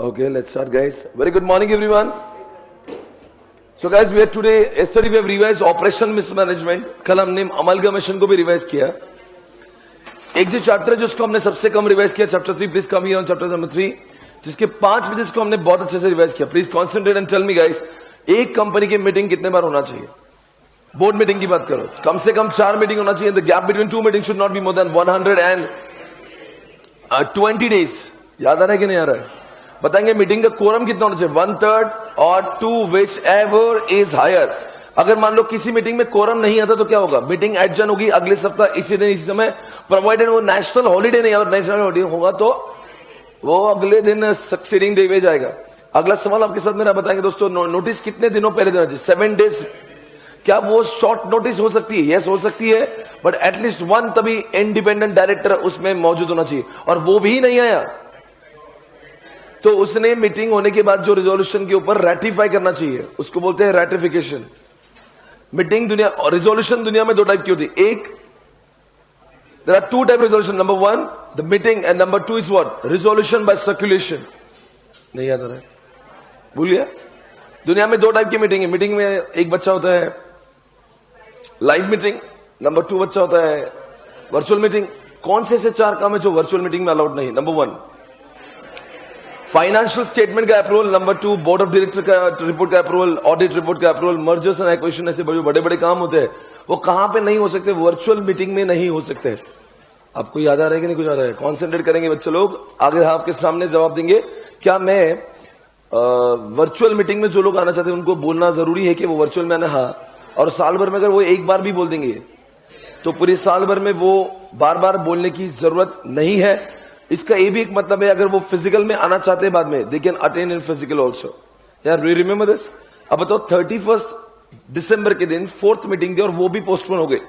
Okay, let's start, guys. Very good morning, everyone. So, guys, we are today. Yesterday we have revised operation mismanagement. कल हमने amalgamation को भी revise किया. एक जो चैप्टर है जिसको हमने सबसे कम रिवाइज किया, chapter 3. Please come here on chapter number 3, जिसके 5 विजिट्स को हमने बहुत अच्छे से रिवाइज किया. Please concentrate and tell me, guys, एक कंपनी की मीटिंग कितने बार होना चाहिए? बोर्ड मीटिंग की बात करो, कम से कम 4 मीटिंग होना चाहिए. The gap between 2 meeting should not be more then 120 days. याद आ रहा है कि नहीं आ रहा है? बताएंगे मीटिंग का कोरम कितना होना चाहिए? 1/3 और 2 विच एवर इज हायर. अगर मान लो किसी मीटिंग में कोरम नहीं आता तो क्या होगा? मीटिंग एडजन होगी अगले सप्ताह इसी दिन इसी समय, प्रोवाइडेड वो नेशनल हॉलीडे नहीं, अगर नेशनल हॉलीडे होगा तो वो अगले दिन सक्सीडिंग डे में जाएगा. अगला सवाल आपके साथ मेरा बताएंगे दोस्तों, नोटिस कितने दिनों पहले देना चाहिए? 7 डेज. क्या वो शॉर्ट नोटिस हो सकती है? यस, हो सकती है, बट एटलीस्ट 1 तभी इंडिपेंडेंट डायरेक्टर उसमें मौजूद होना चाहिए. और वो भी नहीं आया तो उसने मीटिंग होने के बाद जो रिजोल्यूशन के ऊपर रैटिफाई करना चाहिए उसको बोलते हैं रैटिफिकेशन. मीटिंग दुनिया और रिजोल्यूशन दुनिया में 2 टाइप की होती है. एक, there are 2 type resolution. Number 1 the meeting and number 2 is what? Resolution by circulation. नहीं याद आ रहा है? भूलिए. दुनिया में 2 टाइप की मीटिंग है. मीटिंग में एक बच्चा होता है लाइव मीटिंग, नंबर 2 बच्चा होता है वर्चुअल मीटिंग. कौन से 4 काम है जो वर्चुअल मीटिंग में अलाउड नहीं? नंबर 1 फाइनेंशियल स्टेटमेंट का approval, number 2 board of director का रिपोर्ट का अप्रूवल, ऑडिट रिपोर्ट का अप्रूवल, मर्जर्स एंड एक्विजिशन, ऐसे बड़े बड़े काम होते हैं. वो कहां पे नहीं हो सकते? वर्चुअल मीटिंग में नहीं हो सकते. आपको याद आ रहा है कि नहीं? कुछ आ रहा है? कॉन्सेंट्रेट करेंगे बच्चे लोग, आगे आपके सामने जवाब देंगे. क्या मैं वर्चुअल मीटिंग में जो लोग आना चाहते हैं उनको बोलना जरूरी है कि वो वर्चुअल में आना? हाँ. और साल भर में अगर वो एक बार भी बोल देंगे तो पूरे साल भर में वो बार बार बोलने की जरूरत नहीं है. इसका ये भी एक मतलब है, अगर वो फिजिकल में आना चाहते हैं बाद में, they can attend in physical also. यार रिमेंबर दिस. अब बताओ 31 दिसंबर के दिन 4th मीटिंग थी और वो भी पोस्टपोन हो गई,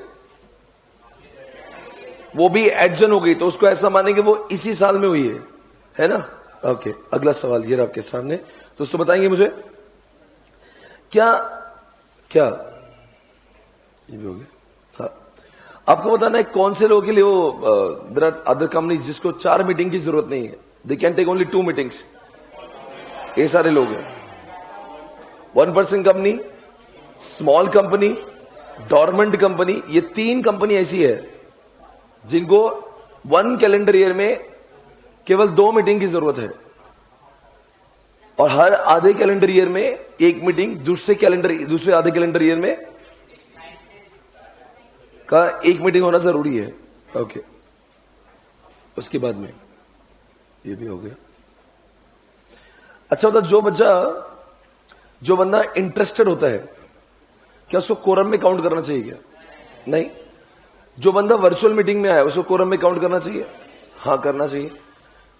वो भी एडजन हो गई, तो उसको ऐसा मानेंगे वो इसी साल में हुई है ना? ओके, अगला सवाल ये आपके सामने. दोस्तों बताएंगे मुझे क्या ये भी हो गया. हाँ, आपको बताना है कौन से लोगों के लिए वो अदर कंपनी जिसको 4 मीटिंग की जरूरत नहीं है, they can take only 2 meetings. ये सारे लोग हैं. 1 person company, small company, dormant company. ये 3 कंपनी ऐसी है जिनको 1 कैलेंडर ईयर में केवल 2 मीटिंग की जरूरत है, और हर आधे कैलेंडर ईयर में 1 मीटिंग, दूसरे आधे कैलेंडर ईयर में का 1 मीटिंग होना जरूरी है. ओके, उसके बाद में ये भी हो गया. अच्छा होता, जो बंदा इंटरेस्टेड होता है क्या उसको कोरम में काउंट करना चाहिए? क्या नहीं? जो बंदा वर्चुअल मीटिंग में आया उसको कोरम में काउंट करना चाहिए? हाँ, करना चाहिए.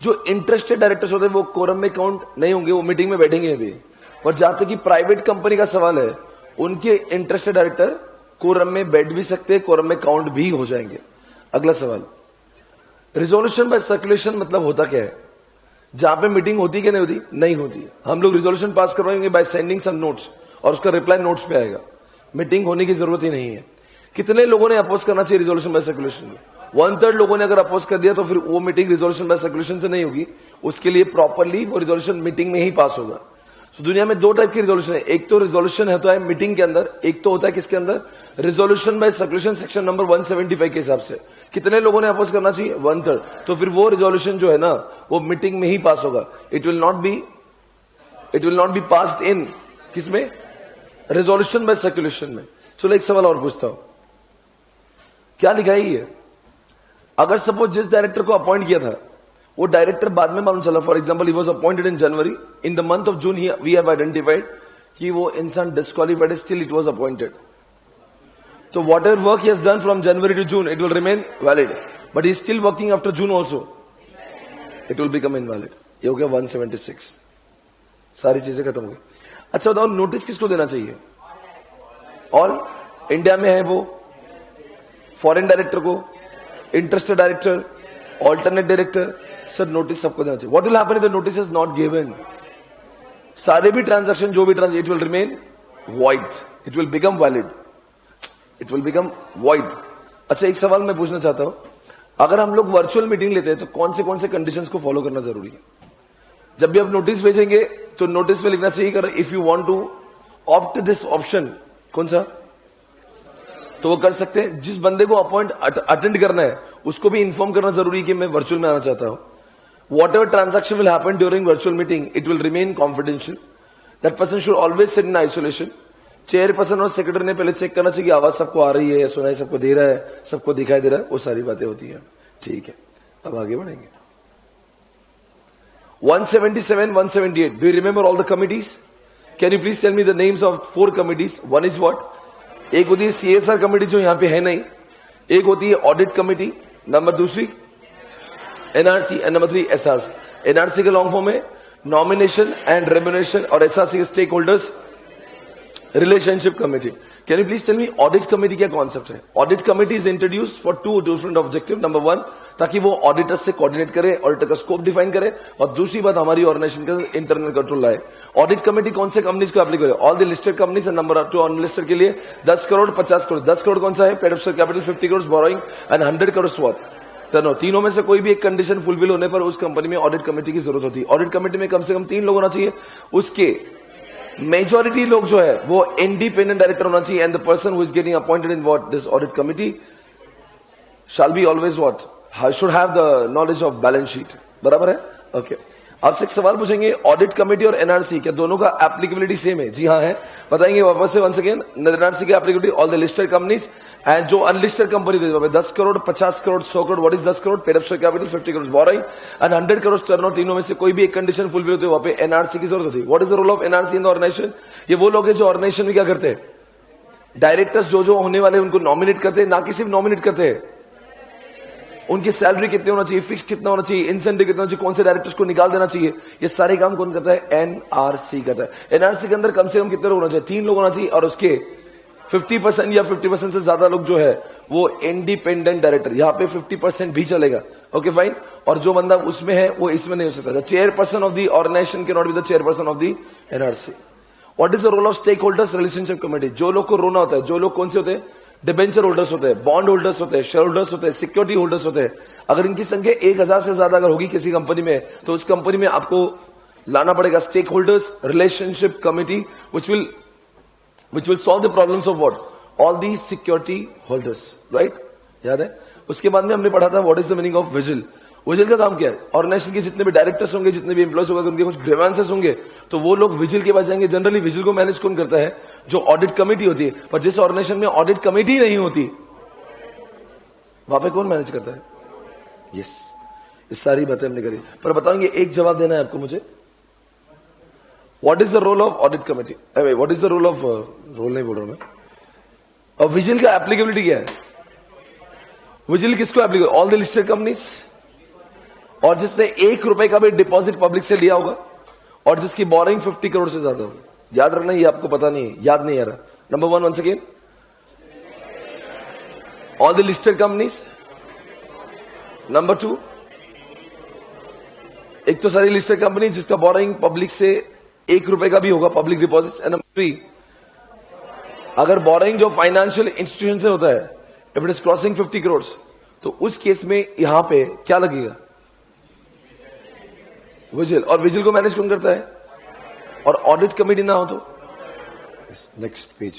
जो इंटरेस्टेड डायरेक्टर्स होते हैं वो कोरम में काउंट नहीं होंगे, वो मीटिंग में बैठेंगे भी. और जहां तक कि प्राइवेट कंपनी का सवाल है, उनके इंटरेस्टेड डायरेक्टर कोरम में बैठ भी सकते हैं, कोरम में काउंट भी हो जाएंगे. अगला सवाल, रिजोल्यूशन बाय सर्कुलेशन मतलब होता क्या है? जहां पे मीटिंग होती कि नहीं होती? नहीं होती. हम लोग रिजोल्यूशन पास करवाएंगे बाय सेंडिंग सम नोट्स, और उसका रिप्लाई नोट्स पे आएगा. मीटिंग होने की जरूरत ही नहीं है. कितने लोगों ने अपोज करना चाहिए रिजोल्यूशन बाय सर्कुलेशन में? 1/3 लोगों ने अगर अपोज कर दिया तो फिर वो मीटिंग रिजोल्यूशन बाय सर्कुलेशन से नहीं होगी. उसके लिए प्रॉपरली वो रिजोल्यूशन मीटिंग में ही पास होगा. तो दुनिया में 2 टाइप की रिजोल्यूशन है. एक तो रिजोल्यूशन होता है मीटिंग के अंदर, एक तो होता है किसके अंदर? Resolution by circulation section number 175 के हिसाब से. कितने लोगों ने अपोज करना चाहिए? 1/3. तो फिर वो रिजोल्यूशन जो है ना वो मीटिंग में ही पास होगा. It will not be passed in किसमें? रिजोल्यूशन बाय सर्कुलेशन में. चलो एक सवाल और पूछता हूं, क्या लिखा है ये? अगर सपोज जिस डायरेक्टर को अपॉइंट किया था वो डायरेक्टर बाद में मालूम चला, for example he was appointed in January, in the month of June we have identified कि वो इंसान डिस्क्वालिफाइड है, स्टिल इट वाज अपॉइंटेड. तो whatever work he has done from January to June it will remain valid, but he is still working after June also, it will become invalid. ये हो गया 176. सारी चीजें खत्म हो गई. अच्छा बताओ, नोटिस किसको देना चाहिए? ऑल इंडिया में है वो, फॉरेन डायरेक्टर को, interested director, alternate director. Sir notice सबको देना चाहिए. What will happen if the notice is not given? सारे भी ट्रांजैक्शन जो भी it will remain void, it will become valid, it will become void. अच्छा एक सवाल मैं पूछना चाहता हूं, अगर हम लोग वर्चुअल मीटिंग लेते हैं तो कौन से कंडीशंस को फॉलो करना जरूरी है? जब भी आप नोटिस भेजेंगे तो नोटिस में लिखना चाहिए कि if you want to opt this option, कौन सा, तो वो कर सकते हैं। जिस बंदे को अपॉइंट अटेंड करना है उसको भी इन्फॉर्म करना जरूरी है कि मैं वर्चुअल में आना चाहता हूं। What ever transaction will happen during virtual meeting it will remain confidential. That person should always sit in isolation. Chairperson और सेक्रेटरी ने पहले चेक करना चाहिए कि आवाज सबको आ रही है, सुनाई सबको दे रहा है, सबको दिखाई दे रहा है, वो सारी बातें होती है। ठीक है, अब आगे बढ़ेंगे। 177, 178, do you remember all the committees? Can you please tell me the names of 4 committees? One is what? एक होती है CSR कमेटी जो यहां पे है नहीं, एक होती है ऑडिट कमेटी, नंबर दूसरी NRC and number 3 SRC। NRC का लॉन्ग फॉर्म है नॉमिनेशन एंड रेम्युनरेशन और SRC stakeholders relationship committee. Can you please tell me audit committee क्या कॉन्सेप्ट है? Audit committee is introduced for 2 different objective. Number 1, ताकि वो auditor से coordinate करे, auditor का स्कोप डिफाइन करे, और दूसरी बात हमारी ऑर्गेनाइजेशन का इंटरनल कंट्रोल लाए। ऑडिट कमेटी कौन से कंपनीज को एप्लीकेबल है? All the listed companies and number 2 unlisted के लिए 10 करोड़ 50 करोड़। 10 करोड़ कौन सा है? Paid up capital, 50 crore borrowing and 100 crore swap. तीनों में से कोई भी एक कंडीशन फुलफिल होने पर उस कंपनी में ऑडिट कमेटी की जरूरत होती है। ऑडिट कमेटी में कम से कम 3 लोग होना चाहिए, उसके मेजॉरिटी लोग जो है वो इंडिपेंडेंट डायरेक्टर होना चाहिए, and the person who is getting appointed in what this audit committee shall be always what should have the knowledge of balance sheet. बराबर है? ओके। आपसे एक सवाल पूछेंगे, ऑडिट कमेटी और एनआरसी क्या दोनों का एप्लीकेबिलिटी सेम है? जी हाँ है। बताएंगे वापस से वंस अगेन। एनआरसी का applicability all the listed companies and जो unlisted company 10 crore 50 crore 100 crore. What is 10 crore? Paid up capital, 50 crore borrowing and 100 crore turnover. तीनों में से कोई भी एक कंडीशन फुलफिल होती है, वहां पे एनआरसी की जरूरत होती है। What is the role of NRC in the organisation? ये वो लोग हैं जो ऑर्गेनाइजेशन में क्या करते हैं, डायरेक्टर्स जो होने वाले उनको नॉमिनेट करते हैं, ना कि सिर्फ नॉमिनेट करते हैं, उनकी सैलरी कितनी होना चाहिए, फिक्स कितना होना चाहिए, इंसेंटिव कितना होना चाहिए, कौन से डायरेक्टर्स को निकाल देना चाहिए, ये सारे काम कौन करता है? एनआरसी करता है। एनआरसी के अंदर कम से कम कितने लोग होना चाहिए? 3 लोग होना चाहिए, और उसके 50% या 50% से ज्यादा लोग जो है वो इंडिपेंडेंट डायरेक्टर। यहां पे 50% भी चलेगा, ओके फाइन। और जो बंदा उसमें है वो इसमें नहीं हो सकता। Chairperson of the organisation cannot be the chairperson of the NRC. What is the role of stakeholders relationship committee? जो लोग को रोना होता है, जो लोग कौन से होते हैं? डिबेंचर होल्डर्स होते हैं, बॉन्ड होल्डर्स होते हैं, शेयर होल्डर्स होते हैं, सिक्योरिटी होल्डर्स होते हैं। अगर इनकी संख्या 1000 से ज्यादा अगर होगी किसी कंपनी में, तो उस कंपनी में आपको लाना पड़ेगा stakeholders relationship committee which will solve the problems of what? All these security holders, right? याद है? उसके बाद में हमने पढ़ा था what is the meaning of vigil। Vigil का काम क्या है? ऑर्गेनाइजेशन के जितने भी डायरेक्टर्स होंगे, जितने भी एम्प्लॉयज होंगे, उनके कुछ ग्रीवेंसेस होंगे, तो वो लोग विजिल के पास जाएंगे। जनरली विजिल को मैनेज कौन करता है? जो ऑडिट कमेटी होती है। पर जिस ऑर्गेनाइजेशन में ऑडिट कमेटी नहीं होती, वहां पे कौन मैनेज करता है? यस, इस सारी बातें हमने करी। पर बताएंगे, एक जवाब देना है आपको मुझे। What is the role of audit committee? What is the role of role नहीं बोल रहा मैं, और विजिल का एप्लीकेबिलिटी क्या है? विजिल किसको applicable? All the listed companies, और जिसने 1 रुपए का भी डिपॉजिट पब्लिक से लिया होगा, और जिसकी बोरिंग 50 करोड़ से ज्यादा होगी। याद रखना, ये आपको पता नहीं है, याद नहीं आ रहा। Number 1 once again, all the listed companies. Number 2, एक तो सारी लिस्टेड कंपनी जिसका बोरिंग पब्लिक से 1 रुपए का भी होगा, पब्लिक डिपॉजिट। एंड नंबर 3, अगर बोरिंग जो फाइनेंशियल इंस्टीट्यूशन से होता है, if it is crossing 50 crore, तो उस केस में यहां पे क्या लगेगा? विजिल। और विजिल को मैनेज कौन करता है? और ऑडिट कमेटी ना हो तो? Next page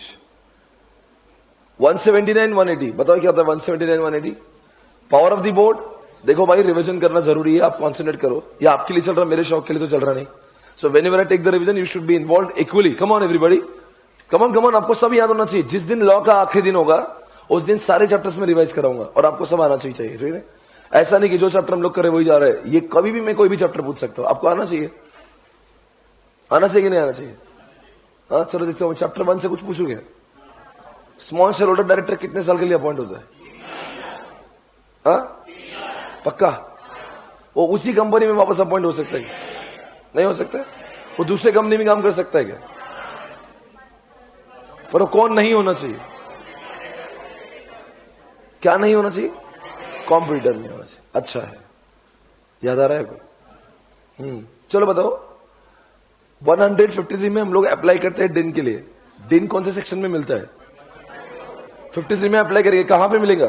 179 180। बताओ क्या होता है 179 180? Power of the board. देखो भाई, रिवीजन करना जरूरी है, आप कॉन्सेंट्रेट करो। ये आपके लिए चल रहा है, मेरे शौक के लिए तो चल रहा नहीं। So whenever I take the revision, you should be involve equally. Come on everybody, come on. आपको सब याद होना चाहिए। जिस दिन लॉ का आखिरी दिन होगा, उस दिन सारे चैप्टर्स में रिवाइज कराऊंगा, और आपको सब आना चाहिए। ठीक है? ऐसा नहीं कि जो चैप्टर हम लोग कर रहे वही जा रहे हैं। ये कभी भी मैं कोई भी चैप्टर पूछ सकता हूं, आपको आना चाहिए। आना चाहिए कि नहीं आना चाहिए? हाँ, चलो देखते हो। चैप्टर 1 से कुछ पूछोगे? स्मॉल शेयर होल्डर डायरेक्टर कितने साल के लिए अपॉइंट होता है? हाँ, पक्का? वो उसी कंपनी में वापस अपॉइंट हो सकता है? नहीं हो सकता? वो दूसरे कंपनी में काम कर सकता है क्या? पर वो कौन नहीं होना चाहिए? क्या नहीं होना चाहिए? कॉम्पिटिटर नहीं होना चाहिए। अच्छा है, याद आ रहा है कोई? चलो बताओ। 153 में हम लोग अप्लाई करते हैं डिन के लिए। डिन कौन से सेक्शन में मिलता है? 53 में अप्लाई करेंगे। कहां पे मिलेगा?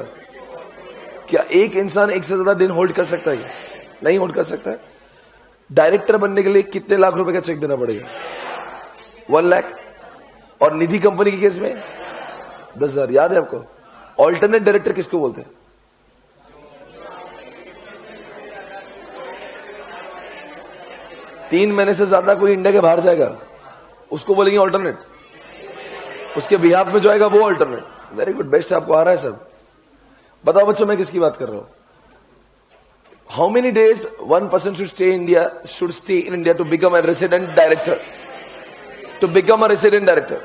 क्या एक इंसान एक से ज्यादा डिन होल्ड कर सकता है? नहीं होल्ड कर सकता है। डायरेक्टर बनने के लिए कितने लाख रुपए का चेक देना पड़ेगा? 1 लाख। और निधि कंपनी के केस में 10,000। याद है आपको? ऑल्टरनेट डायरेक्टर किसको बोलते हैं? तीन महीने से ज्यादा कोई इंडिया के बाहर जाएगा उसको बोलेंगे ऑल्टरनेट, उसके बिहाफ में जो आएगा वो ऑल्टरनेट। वेरी गुड, बेस्ट, आपको आ रहा है सब। बताओ बच्चों मैं किसकी बात कर रहा हूं? How many days one person should stay in India to become a resident director? To become a resident director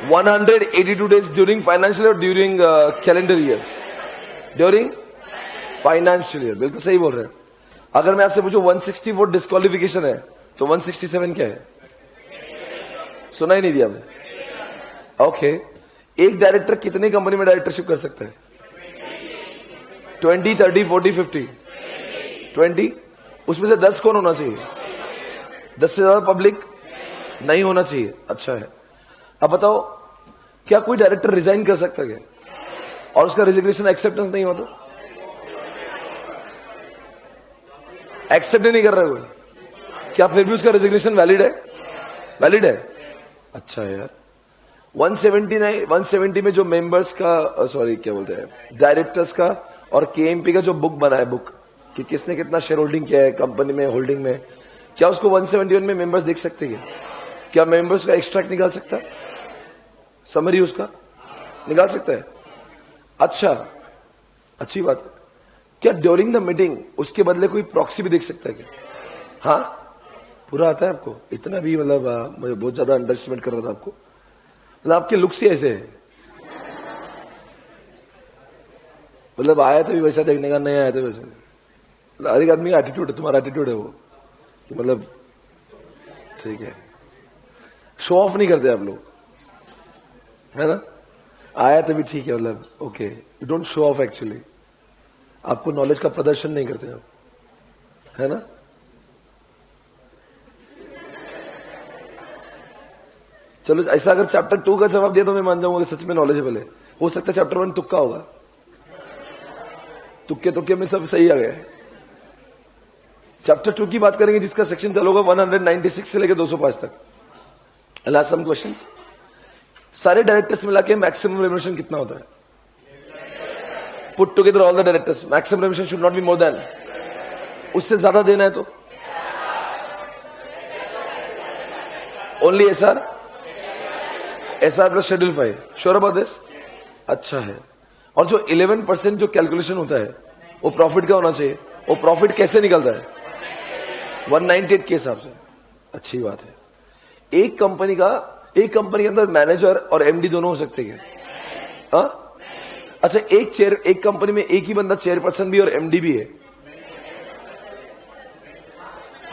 182 days during financial और during calendar year? During financial year. बिल्कुल सही बोल रहे हैं। अगर मैं आपसे पूछूं 164 डिस्क्वालिफिकेशन है तो 167 क्या है? सुना ही नहीं दिया मैं। ओके, एक डायरेक्टर कितने कंपनी में डायरेक्टरशिप कर सकता है? 20, 30, 40, 50? 20। उसमें से 10 कौन होना चाहिए? 10 से ज्यादा पब्लिक नहीं होना चाहिए। अच्छा है। अब बताओ, क्या कोई डायरेक्टर रिजाइन कर सकता है क्या? और उसका रेजिग्नेशन एक्सेप्टेंस नहीं हो तो? एक्सेप्ट नहीं कर रहा कोई, क्या फिर भी उसका रेजिग्नेशन वैलिड है? वैलिड है। अच्छा है यार। 170 में जो मेंबर्स का सॉरी क्या बोलते हैं, डायरेक्टर्स का और केएमपी का जो बुक बना है, बुक कि किसने कितना शेयर होल्डिंग किया है कंपनी में, होल्डिंग में, क्या उसको 171 में मेंबर्स देख सकते हैं? क्या मेंबर्स का एक्सट्रैक्ट निकाल सकता है? समरी उसका निकाल सकता है? अच्छा, अच्छी बात है। क्या ड्यूरिंग द मीटिंग उसके बदले कोई प्रॉक्सी भी देख सकता है क्या? हाँ, पूरा आता है आपको? इतना भी मतलब मैं बहुत ज्यादा अंडरस्टिमेट कर रहा था आपको। मतलब आपके लुक्स ही ऐसे है, मतलब आया था भी वैसा देखने का, नहीं आया था वैसा। मतलब हर एक आदमी का एटीट्यूड है, तुम्हारा एटीट्यूड है वो कि मतलब ठीक है, शो ऑफ नहीं करते आप लोग, है ना? आया तो भी ठीक है, मतलब okay, you don't show off actually. आपको नॉलेज का प्रदर्शन नहीं करते आप, है ना? चलो, ऐसा अगर चैप्टर 2 का जवाब दिया तो मैं मान जाऊंगा कि सच में नॉलेजेबल है। हो सकता है चैप्टर 1 तुक्का होगा, तुक्के में सब सही आ गया। चैप्टर 2 की बात करेंगे जिसका सेक्शन चलोगा 196 से लेकर 205 तक। Last some questions. सारे डायरेक्टर्स मिला के मैक्सिमम रेम्युनरेशन कितना होता है? Put together all the directors, maximum remuneration should not be more than, उससे ज्यादा देना है तो only SR plus schedule 5। Sure about this? अच्छा है। और जो 11% जो कैलकुलेशन होता है वो प्रॉफिट का होना चाहिए। वो प्रॉफिट कैसे निकलता है? 198 के हिसाब से। अच्छी बात है। एक कंपनी के अंदर मैनेजर और एमडी दोनों हो सकते हैं क्या? अच्छा, एक कंपनी में एक ही बंदा चेयरपर्सन भी और एमडी भी है,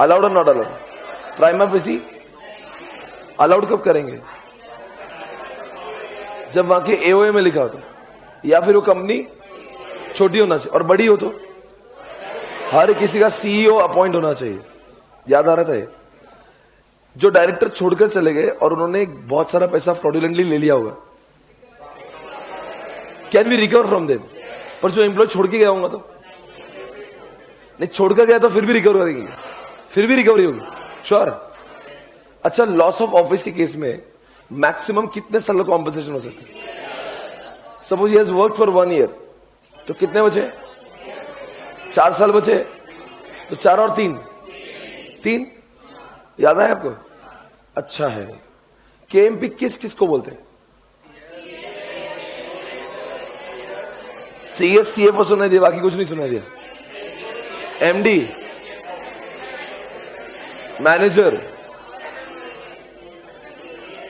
अलाउड और not allowed? Prima facie allowed कब करेंगे? जब वहां के एओए में लिखा होता, या फिर वो कंपनी छोटी होना चाहिए, और बड़ी हो तो हर किसी का सीईओ अपॉइंट होना चाहिए। याद आ रहा था ये? जो डायरेक्टर छोड़कर चले गए और उन्होंने बहुत सारा पैसा फ्रॉडुलेंटली ले लिया होगा, can we recover from them? पर जो एम्प्लॉय छोड़ के गया होगा तो नहीं, छोड़कर गया तो फिर भी रिकवर करेंगे, फिर भी रिकवरी होगी। श्योर? अच्छा, लॉस ऑफ ऑफिस के केस में मैक्सिमम कितने साल का कॉम्पेंसेशन हो सकता है? Suppose he has worked for 1 year, तो कितने बचे? 4 साल बचे, तो 4 और 3 याद है आपको? अच्छा है। केएमपी किस को बोलते हैं? सीएस सीएफओ सुना दिया, बाकी कुछ नहीं सुना दिया। एमडी, मैनेजर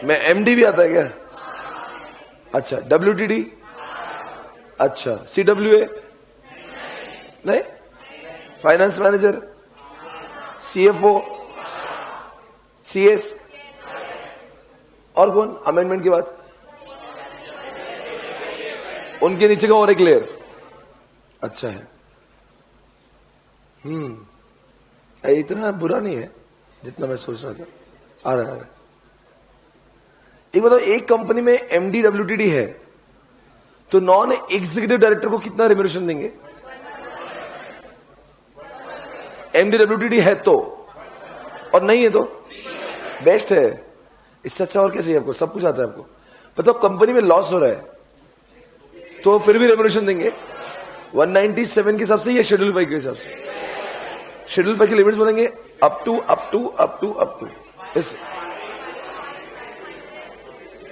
में एमडी भी आता है क्या? अच्छा, डब्ल्यूटीडी, अच्छा, सीडब्ल्यूए नहीं, फाइनेंस मैनेजर, सीएफओ, सीएस, और कौन अमेंडमेंट के बाद? उनके नीचे का और एक लेयर। अच्छा है। इतना बुरा नहीं है जितना मैं सोच रहा था। आ रहा है। एक बताओ, एक कंपनी में एमडी डब्ल्यूटीडी है तो नॉन एग्जीक्यूटिव डायरेक्टर को कितना रेम्युनरेशन देंगे? एमडी डब्ल्यूटीडी है तो और नहीं है तो बेस्ट है। इससे अच्छा और क्या चाहिए आपको? सब कुछ आता है आपको। मतलब कंपनी में लॉस हो रहा है तो फिर भी रेम्यूनरेशन देंगे 197 के हिसाब से या शेड्यूल 5 के हिसाब से? शेड्यूल 5 के लिमिट्स बोलेंगे अप टू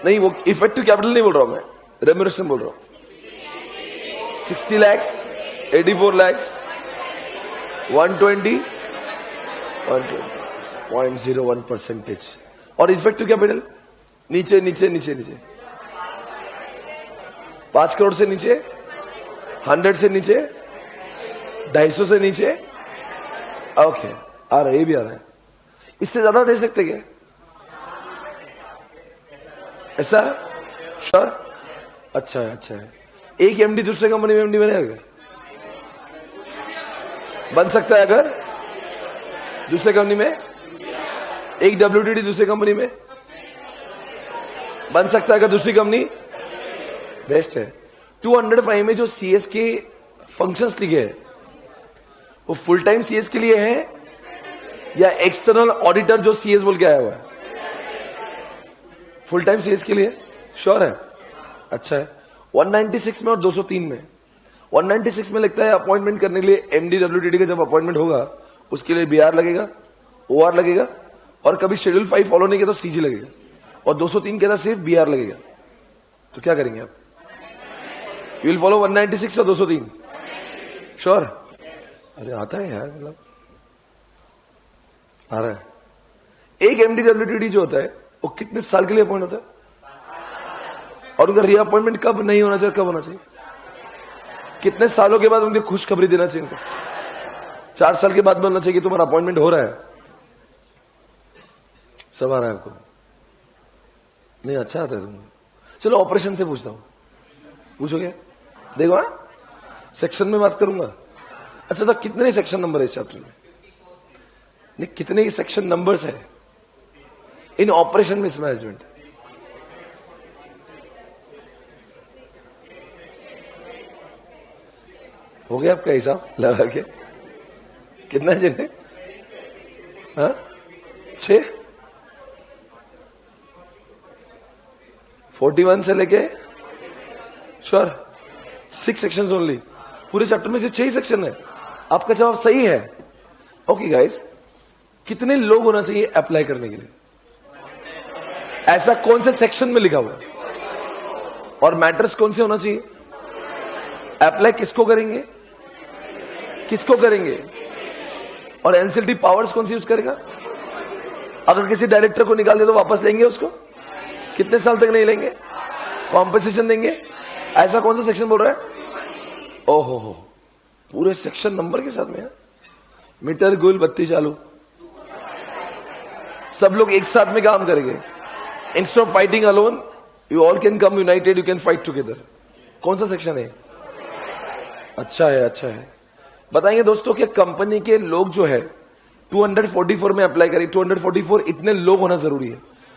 नहीं, वो इफेक्टिव कैपिटल नहीं बोल रहा हूं मैं, रेम्यूनरेशन बोल रहा हूं। 60 lakhs, 84 lakhs, 120, 0.01%। और इफेक्टिव कैपिटल नीचे नीचे नीचे नीचे 5 करोड़ से नीचे, 100 से नीचे, 250 से नीचे। ओके, आ रहा है, ये भी आ रहा है। इससे ज्यादा दे सकते क्या? ऐसा श्योर? अच्छा है, अच्छा है। एक एमडी दूसरे कंपनी में एमडी बनेगा? बन सकता है अगर दूसरे कंपनी में। एक डब्ल्यूटीडी दूसरी कंपनी में बन सकता है अगर दूसरी कंपनी बेस्ट है। 205 में जो सीएस के फंक्शंस लिखे हैं वो फुल टाइम सीएस के लिए है या एक्सटर्नल ऑडिटर जो सीएस बोल के आया हुआ है? फुल टाइम सीएस के लिए श्योर है? अच्छा है। 196 में और 203 में, 196 में लगता है अपॉइंटमेंट करने के लिए एमडी डब्ल्यूटीडी का जब अपॉइंटमेंट होगा उसके लिए बीआर लगेगा, ओआर लगेगा, और कभी शेड्यूल 5 फॉलो नहीं किया तो सीजी लगेगा, और 203 के सिर्फ बीआर लगेगा। तो क्या करेंगे आप? यू विल फॉलो 196 और 203 श्योर? अरे आता है यार, मतलब आ रहा है। एक एमडी डब्ल्यूटीडी जो होता है वो कितने साल के लिए अपॉइंट होता है? और उनका रीअपॉइंटमेंट कब नहीं होना चाहिए, कब होना चाहिए? कितने सालों के बाद उनकी खुशखबरी देना चाहिए उनको? 4 साल के बाद बोलना चाहिए कि तुम्हारा अपॉइंटमेंट हो रहा है। सब आ रहा है आपको? नहीं, अच्छा आता है तुमको। चलो ऑपरेशन से पूछता हूं, पूछोगे? देखो सेक्शन में बात करूंगा। अच्छा, तो कितने सेक्शन नंबर है इस चैप्टर में? नहीं, कितने सेक्शन नंबर्स है इन ऑपरेशन मिसमैनेजमेंट? हो गया आपका हिसाब लगा के? कितना जने? हाँ, 6? 41 से लेके श्योर 6 सेक्शंस ओनली। पूरे चैप्टर में से 6 सेक्शन है। आपका जवाब सही है। ओके गाइस, कितने लोग होना चाहिए अप्लाई करने के लिए? ऐसा कौन से सेक्शन में लिखा हुआ है? और मैटर्स कौन से होना चाहिए? अप्लाई किसको करेंगे, किसको करेंगे, और एनसीएलटी पावर्स कौन सी यूज करेगा? अगर किसी डायरेक्टर को निकाल दे तो वापस लेंगे उसको? कितने साल तक नहीं लेंगे? कॉम्पेंसेशन देंगे? ऐसा कौन सा सेक्शन बोल रहा है? ओहो हो, पूरे सेक्शन नंबर के साथ में है। मीटर गुल बत्ती चालू, सब लोग एक साथ में काम करेंगे। Instead of fighting alone, you all can come United, you can fight together. कौन सा सेक्शन है? अच्छा है, अच्छा है। बताएंगे दोस्तों कि कंपनी के लोग जो है 244 में अप्लाई करें। 244 इतने लोग होना जरूरी है।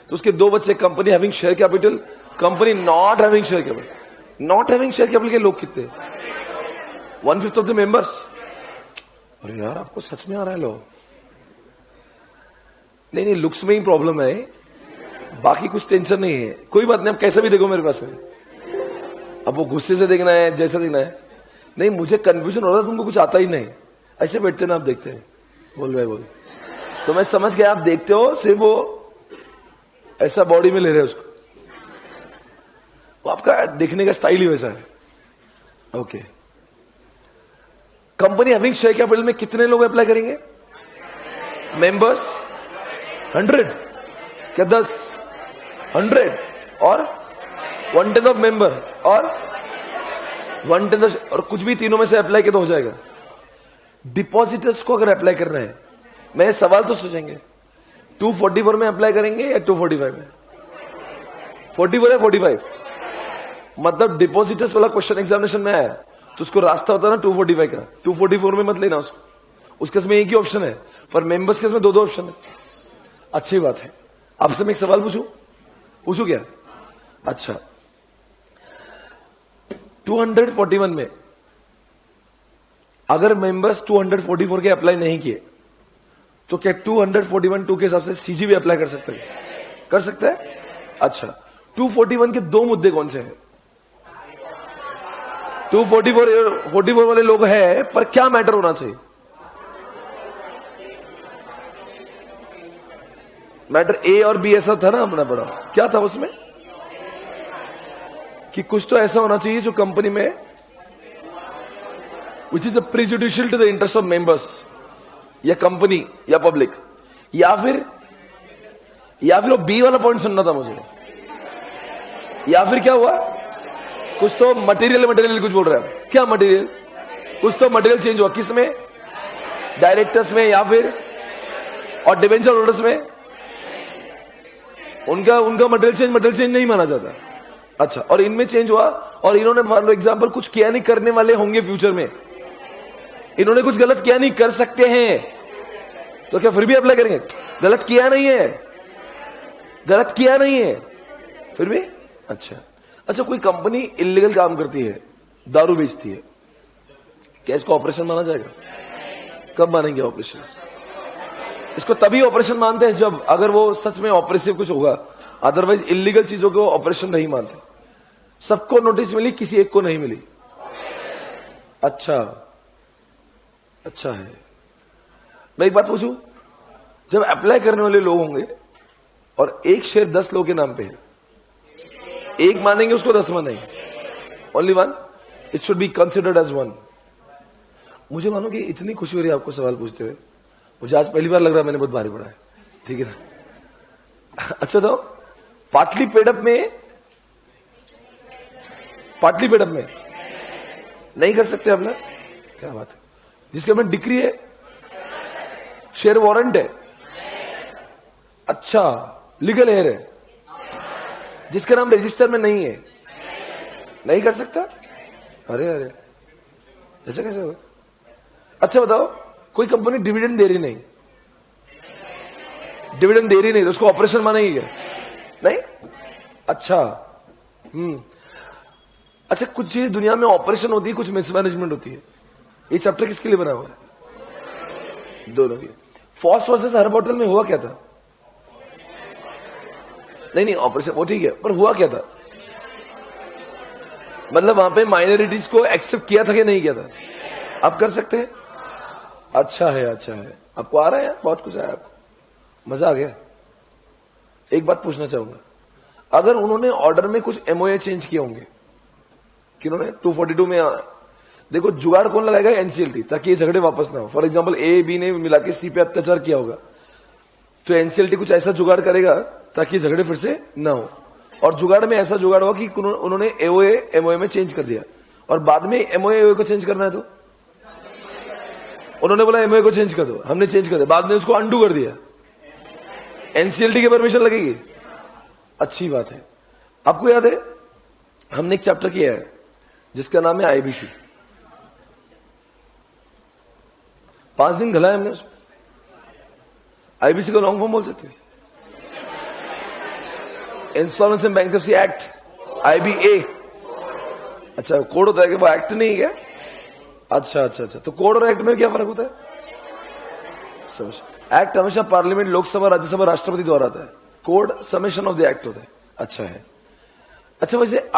तो उसके 2 बच्चे, company having share capital, company not having share capital. Not having share capital के लोग कितने? 1/5 ऑफ द मेंबर्स। अरे यार, आपको सच में आ रहा है लोग? नहीं नहीं, लुक्स में ही प्रॉब्लम है, बाकी कुछ टेंशन नहीं है। कोई बात नहीं, आप कैसे भी देखो मेरे पास में। अब वो गुस्से से देखना है, जैसा देखना है। नहीं, मुझे कंफ्यूजन हो रहा है, तुमको कुछ आता ही नहीं। ऐसे बैठते ना, आप देखते हैं, बोल भाई बोल, तो मैं समझ गया आप देखते हो, सिर्फ वो ऐसा बॉडी में ले रहे हैं उसको। वो आपका देखने का स्टाइल ही वैसा है। Okay, company having share capital में कितने लोग अप्लाई करेंगे? मेंबर्स 100 क्या 10? 100 और 1/10 ऑफ मेंबर और 1/10, और कुछ भी तीनों में से अप्लाई किया तो हो जाएगा। डिपॉजिटर्स को अगर अप्लाई करना है, मैं सवाल तो सोचेंगे 244 में अप्लाई करेंगे या 245 में? 44 है 45? मतलब डिपॉजिटर्स वाला क्वेश्चन एग्जामिनेशन में आया तो उसको रास्ता होता है ना 245 का। 244 में मत लेना उसको, उसके इसमें एक ही ऑप्शन है, पर मेंबर्स के इसमें 2 ऑप्शन है। अच्छी बात है। आपसे मैं एक सवाल पूछू क्या? अच्छा, 241 में अगर मेंबर्स 244 के अप्लाई नहीं किए तो क्या 241(2) के हिसाब से सीजी भी अप्लाई कर सकते हैं? कर सकते हैं। अच्छा, 241 के दो मुद्दे कौन से हैं? 244 वाले लोग हैं, पर क्या मैटर होना चाहिए? मैटर ए और बी ऐसा था ना अपना बड़ा, क्या था उसमें कि कुछ तो ऐसा होना चाहिए जो कंपनी में which is a prejudicial to the interest of members, या कंपनी या पब्लिक, या फिर वो बी वाला पॉइंट सुनना था मुझे, या फिर क्या हुआ, कुछ तो मटेरियल कुछ बोल रहा है, क्या मटेरियल? कुछ तो मटेरियल चेंज हुआ, किसमें? डायरेक्टर्स में या फिर और डिबेंचर होल्डर्स में? उनका मटेरियल चेंज नहीं माना जाता। अच्छा, और इनमें चेंज हुआ, और इन्होंने मान लो एग्जांपल कुछ किया नहीं, करने वाले होंगे फ्यूचर में, इन्होंने कुछ गलत किया नहीं, कर सकते हैं, तो क्या फिर भी अप्लाई करेंगे? गलत किया नहीं है फिर भी। अच्छा, कोई कंपनी इलीगल काम करती है, दारू बेचती है, क्या इसको ऑपरेशन माना जाएगा? कब मानेंगे ऑपरेशन? इसको तभी ऑपरेशन मानते हैं जब अगर वो सच में ऑपरेसिव कुछ होगा, अदरवाइज इलीगल चीजों को ऑपरेशन नहीं मानते। सबको नोटिस मिली, किसी एक को नहीं मिली। अच्छा है। मैं एक बात पूछूं, जब अप्लाई करने वाले लोग होंगे और एक शेयर 10 लोगों के नाम पे है, एक मानेंगे उसको, 10 मानेंगे? Only one, it should be considered as one. मुझे मानो कि इतनी खुशी हो रही है आपको सवाल पूछते हुए, मुझे आज पहली बार लग रहा है मैंने बहुत भारी पड़ा है, ठीक है ना? अच्छा, तो पाटलिपेटम में नहीं कर सकते आप लोग? क्या बात है। जिसके में डिक्री है, शेयर वारंट है, अच्छा लीगल हेयर है, जिसका नाम रजिस्टर में नहीं है, नहीं कर सकता? अरे ऐसा कैसे होगा? अच्छा बताओ, कोई कंपनी डिविडेंड दे रही नहीं, तो उसको ऑपरेशन मानेगी क्या? नहीं। अच्छा, अच्छा, कुछ चीज दुनिया में ऑपरेशन होती है, कुछ मिसमैनेजमेंट होती है। ये चैप्टर किसके लिए बना हुआ है? दोनों के। फॉस वर्सेस हर्बोटल में हुआ क्या था? नहीं, ऑपरेशन वो ठीक है, पर हुआ क्या था? मतलब वहां पे माइनॉरिटीज को एक्सेप्ट किया था कि नहीं किया था? आप कर सकते हैं? अच्छा है। आपको आ रहा है, बहुत कुछ आया आपको, मजा आ गया। एक बात पूछना चाहूंगा, अगर उन्होंने ऑर्डर में कुछ एमओए चेंज किए होंगे, कि उन्होंने 242 में, देखो जुगाड़ कौन लगाएगा? एनसीएलटी, ताकि ये झगड़े वापस ना हो। फॉर एग्जांपल ए बी ने मिला के सी पे अत्याचार किया होगा, तो एनसीएलटी कुछ ऐसा जुगाड़ करेगा ताकि झगड़े फिर से ना हो। और जुगाड़ में ऐसा जुगाड़ हुआ कि उन्होंने एओए एमओए में चेंज कर दिया, और बाद में एमओए को चेंज करना है, तो उन्होंने बोला एमओए को चेंज कर दो, हमने चेंज कर दिया, बाद में उसको अंडू कर दिया, एनसीएलटी की परमिशन लगेगी? अच्छी बात है। आपको याद है हमने एक चैप्टर किया है जिसका नाम है आईबीसी, 5 दिन घला है हमने उसमें। आईबीसी का लॉन्ग फॉर्म बोल सकते हैं? Instalments and bankruptcy act, IBA. अच्छा, कोड होता है कि वो एक्ट नहीं है क्या? अच्छा, तो कोड और एक्ट में क्या फर्क होता है? समझ, एक्ट हमेशा पार्लियामेंट, लोकसभा, राज्यसभा, राष्ट्रपति द्वारा आता है, code summation of the act होता है। अच्छा है। अच्छा, वैसे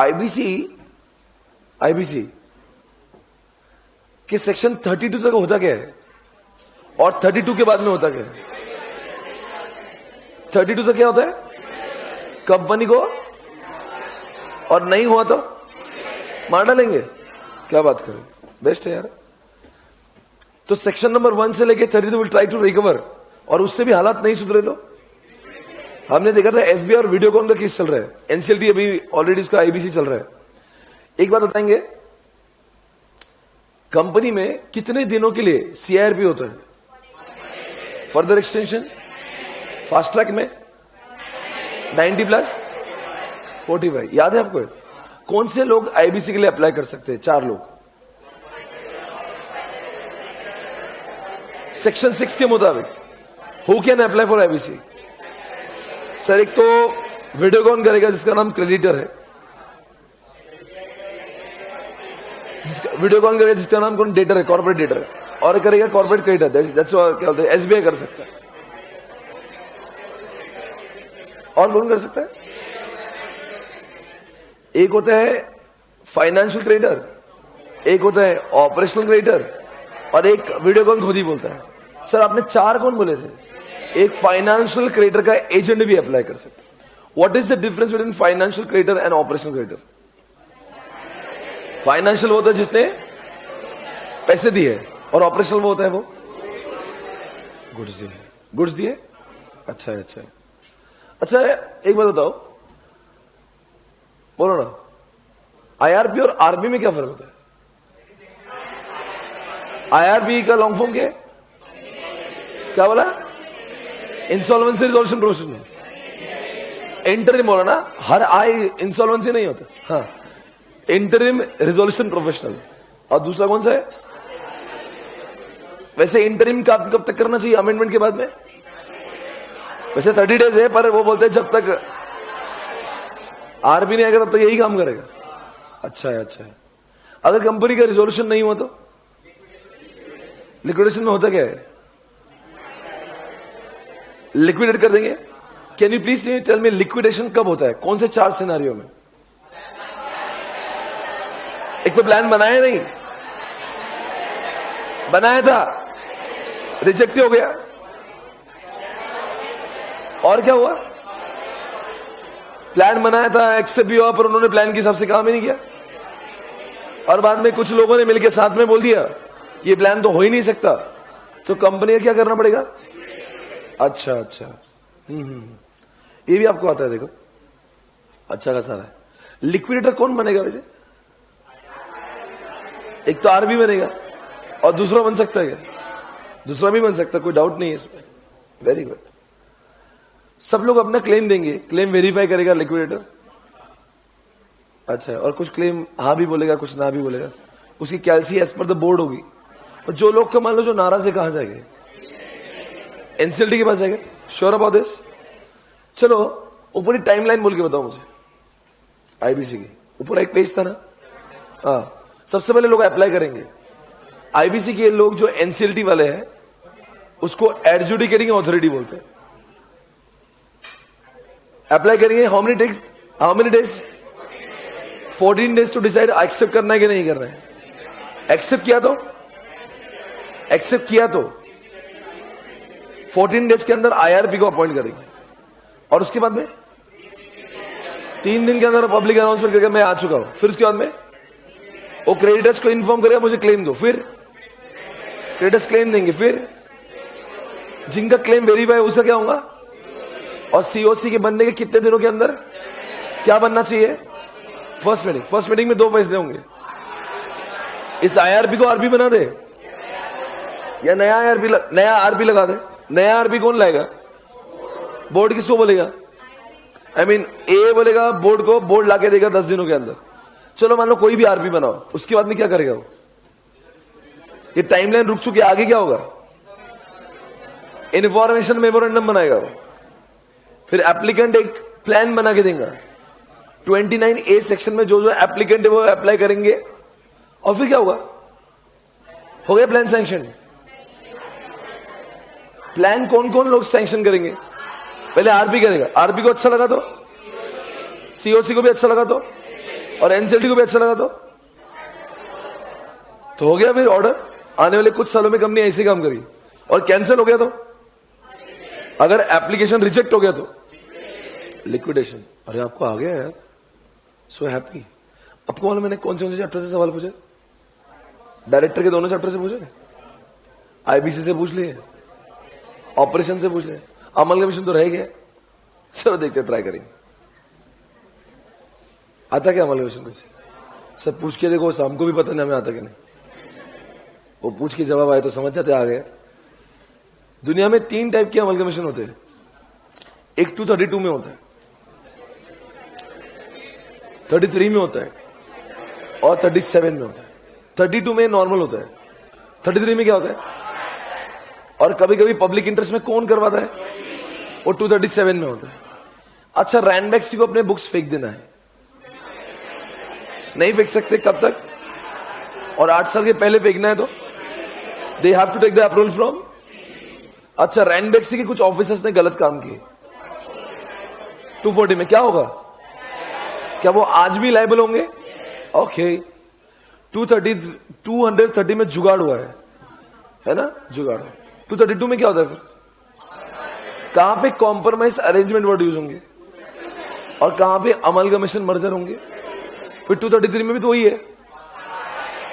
आईबीसी के सेक्शन 32 तक होता क्या है, और 32 के बाद में होता क्या है? 32 तक क्या होता है? कंपनी को, और नहीं हुआ तो मार डालेंगे। क्या बात करें, बेस्ट है यार। तो सेक्शन नंबर 1 से लेके 32 विल ट्राई टू रिकवर, और उससे भी हालात नहीं सुधरे तो? हमने देखा था एसबीआई और वीडियोकॉन का केस चल रहा है, एनसीएलटी अभी ऑलरेडी उसका आईबीसी चल रहा है। एक बात बताएंगे, कंपनी में कितने दिनों के लिए सीआईआरपी होता है? फर्दर एक्सटेंशन, फास्ट ट्रैक में 90+ 45। याद है आपको? कौन से लोग आईबीसी के लिए अप्लाई कर सकते हैं? 4 लोग। सेक्शन 6 के मुताबिक who can apply for IBC? Sir, एक तो वीडियोकॉन करेगा जिसका नाम क्रेडिटर है, वीडियोकॉन करेगा जिसका नाम कौन? डेटर है, कॉर्पोरेट डेटर है। और करेगा कॉर्पोरेट क्रेडिटर, दैट्स क्या बोलते हैं, एसबीआई कर सकता है, और कौन कर सकता है? एक होता है फाइनेंशियल क्रेडिटर, एक होता है ऑपरेशनल क्रेडिटर, और एक वीडियोकॉन खुद ही बोलता है सर आपने 4 कौन बोले थे? एक फाइनेंशियल क्रेडिटर का एजेंट भी अप्लाई कर सकता है। What is the difference between financial creditor and operational creditor? Financial वो होता है जिसने पैसे दिए, और ऑपरेशनल वो होता है वो गुड्स दिए। गुड्स दिए, अच्छा है, अच्छा है, अच्छा है। एक बात बताओ, बोलो ना, आईआरपी और आरबी में क्या फर्क होता है? आईआरबी का लॉन्ग फॉर्म क्या है? क्या बोला? Insolvency resolution professional. इंटरिम बोला ना, हर आई इंसॉल्वेंसी नहीं होता। हाँ, इंटरिम रिजोल्यूशन प्रोफेशनल। और दूसरा कौन सा है? वैसे इंटरिम का कब तक करना चाहिए अमेंडमेंट के बाद में? वैसे 30 डेज है, पर वो बोलते हैं जब तक आरबी नहीं आएगा तब तक यही काम करेगा। अच्छा है, अच्छा है। अगर कंपनी का रिजोल्यूशन नहीं हुआ तो लिक्विडेशन में होता क्या है? लिक्विडेट कर देंगे। Can you please tell me liquidation कब होता है? कौन से 4 सिनेरियो में? एक तो प्लान बनाया नहीं, बनाया था, रिजेक्ट हो गया, और क्या हुआ? प्लान बनाया था, एक्सेप्ट भी हुआ, पर उन्होंने प्लान के हिसाब से काम ही नहीं किया, और बाद में कुछ लोगों ने मिलकर साथ में बोल दिया ये प्लान तो हो ही नहीं सकता, तो कंपनी को क्या करना पड़ेगा? अच्छा अच्छा, ये भी आपको आता है, देखो अच्छा का सारा है। लिक्विडेटर कौन बनेगा वैसे? एक तो आरबी बनेगा, और दूसरा बन सकता है क्या? दूसरा भी बन सकता है, कोई डाउट नहीं है इसमें। Very good. सब लोग अपना क्लेम देंगे, क्लेम वेरीफाई करेगा लिक्विडेटर। अच्छा, और कुछ क्लेम हाँ भी बोलेगा, कुछ ना भी बोलेगा, उसकी कैलसी एज पर द बोर्ड होगी। और जो लोग का मान लो जो नाराज है, कहां जाएंगे? एनसीएलटी के पास जाएंगे। Sure about this? चलो ऊपर ही टाइमलाइन बोल के बताओ मुझे, आईबीसी की ऊपर एक पेज था ना। हाँ, सबसे पहले लोग अप्लाई करेंगे। आईबीसी के लोग जो एनसीएलटी वाले हैं उसको एडजुडिकेटिंग अथॉरिटी बोलते हैं। अप्लाई करेंगे, how many days? 14 days to decide accept करना है कि नहीं करना है। एक्सेप्ट किया तो 14 डेज के अंदर आईआरपी को अपॉइंट करेंगे, और उसके बाद में 3 दिन के अंदर पब्लिक अनाउंसमेंट करके मैं आ चुका हूं। फिर उसके बाद में वो क्रेडिटर्स को इन्फॉर्म करेगा मुझे क्लेम दो, फिर क्रेडिटर्स क्लेम देंगे, फिर जिनका क्लेम वेरीफाई उसका क्या होगा? और सीओसी के बनने के कितने दिनों के अंदर क्या बनना चाहिए? फर्स्ट मीटिंग में 2 फैसले होंगे। इस आईआरपी को आरबी बना दे या नया आरबी लगा दे। नया आरबी कौन लाएगा? बोर्ड किसको बोलेगा? ए बोलेगा बोर्ड को, बोर्ड लाके देगा 10 दिनों के अंदर। चलो मान लो कोई भी आरबी बनाओ, उसके बाद में क्या करेगा वो? ये टाइमलाइन रुक चुकी है, आगे क्या होगा? इन्फॉर्मेशन मेमोरेंडम बनाएगा वो, फिर एप्लीकेंट एक प्लान बना के देगा। 29A सेक्शन में जो जो एप्लीकेंट है वो अप्लाई करेंगे, और फिर क्या होगा? हो गया प्लान सैंक्शन। प्लान कौन कौन लोग सैंक्शन करेंगे? पहले आरबी करेगा, आरबी को अच्छा लगा तो सीओसी को भी अच्छा लगा तो, और एनसीएलटी को भी अच्छा लगा तो हो गया फिर ऑर्डर। आने वाले कुछ सालों में कंपनी ऐसे काम करेगी। और कैंसिल हो गया तो, अगर एप्लीकेशन रिजेक्ट हो गया तो लिक्विडेशन। अरे आपको आ गया यार, सो हैप्पी। आपको मालूम मैंने कौन से चैप्टर से सवाल पूछे? डायरेक्टर के दोनों चैप्टर से पूछे, आईबीसी से पूछ लिए, ऑपरेशन से पूछ लिए, अमलगमिशन तो रह गया। चलो देखते, ट्राई करेंगे। आता क्या अमलगमिशन? कुछ सब पूछ के देखो, शाम को भी पता नहीं हमें आता कि नहीं। वो पूछ के जवाब आए तो समझ जाते आ गए। दुनिया में 3 टाइप के अमलगमिशन होते हैं। एक 232 में होता है, 33 में होता है, और 37 में होता है। 32 में नॉर्मल होता है, 33 में क्या होता है? और कभी कभी पब्लिक इंटरेस्ट में कौन करवाता है? वो 237 में होता है। अच्छा, रैंडबैक्सी को अपने बुक्स फेंक देना है, नहीं फेंक सकते। कब तक? और 8 साल के पहले फेंकना है तो they have to take the approval from. अच्छा, रैनबैक्सी के कुछ ऑफिसर्स ने गलत काम किए 240 में, क्या होगा? क्या वो आज भी लायबल होंगे? ओके। 230 में जुगाड़ हुआ है ना? जुगाड़। 232 में क्या होता है फिर? कहां पे कॉम्प्रोमाइज अरेंजमेंट वर्ड यूज होंगे और कहां पे अमलगमेशन मर्जर होंगे? फिर 233 में भी तो वही है,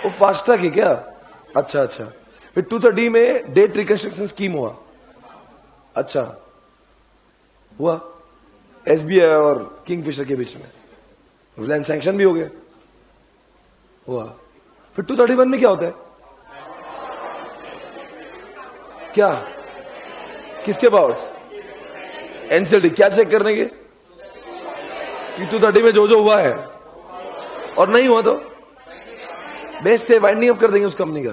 वो फास्ट ट्रैक है क्या? अच्छा अच्छा। फिर 230 में डेट रिकंस्ट्रक्शन स्कीम हुआ। अच्छा, हुआ एसबीआई और किंगफिशर के बीच में, लैंड सैंक्शन भी हो गया, हुआ। फिर 231 में क्या होता है? क्या? किसके पास? एनसीएलटी। क्या चेक करने के कि 230 में जो जो हुआ है, और नहीं हुआ तो बेस्ट है, वाइंडिंग अप कर देंगे उस कंपनी का।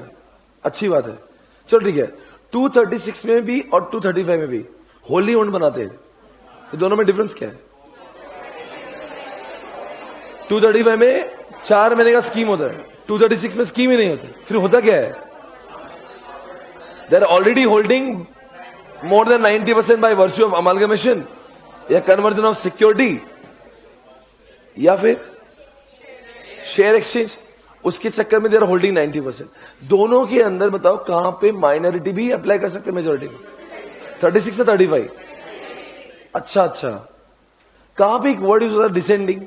अच्छी बात है, चलो ठीक है। 236 में भी और 235 में भी होली ओन्ड बनाते हैं, तो दोनों में डिफरेंस क्या है? 235 में 4 महीने का स्कीम होता है, 236 में स्कीम ही नहीं होती। फिर होता क्या है? They are already holding more than 90% by virtue of amalgamation या conversion of security या फिर शेयर एक्सचेंज, उसके चक्कर में दे आर होल्डिंग 90%। दोनों के अंदर बताओ कहां पे माइनॉरिटी भी अप्लाई कर सकते हैं मेजोरिटी में? 36 से 35। अच्छा अच्छा। कहां पे एक वर्ड यूज होता है डिसेंडिंग?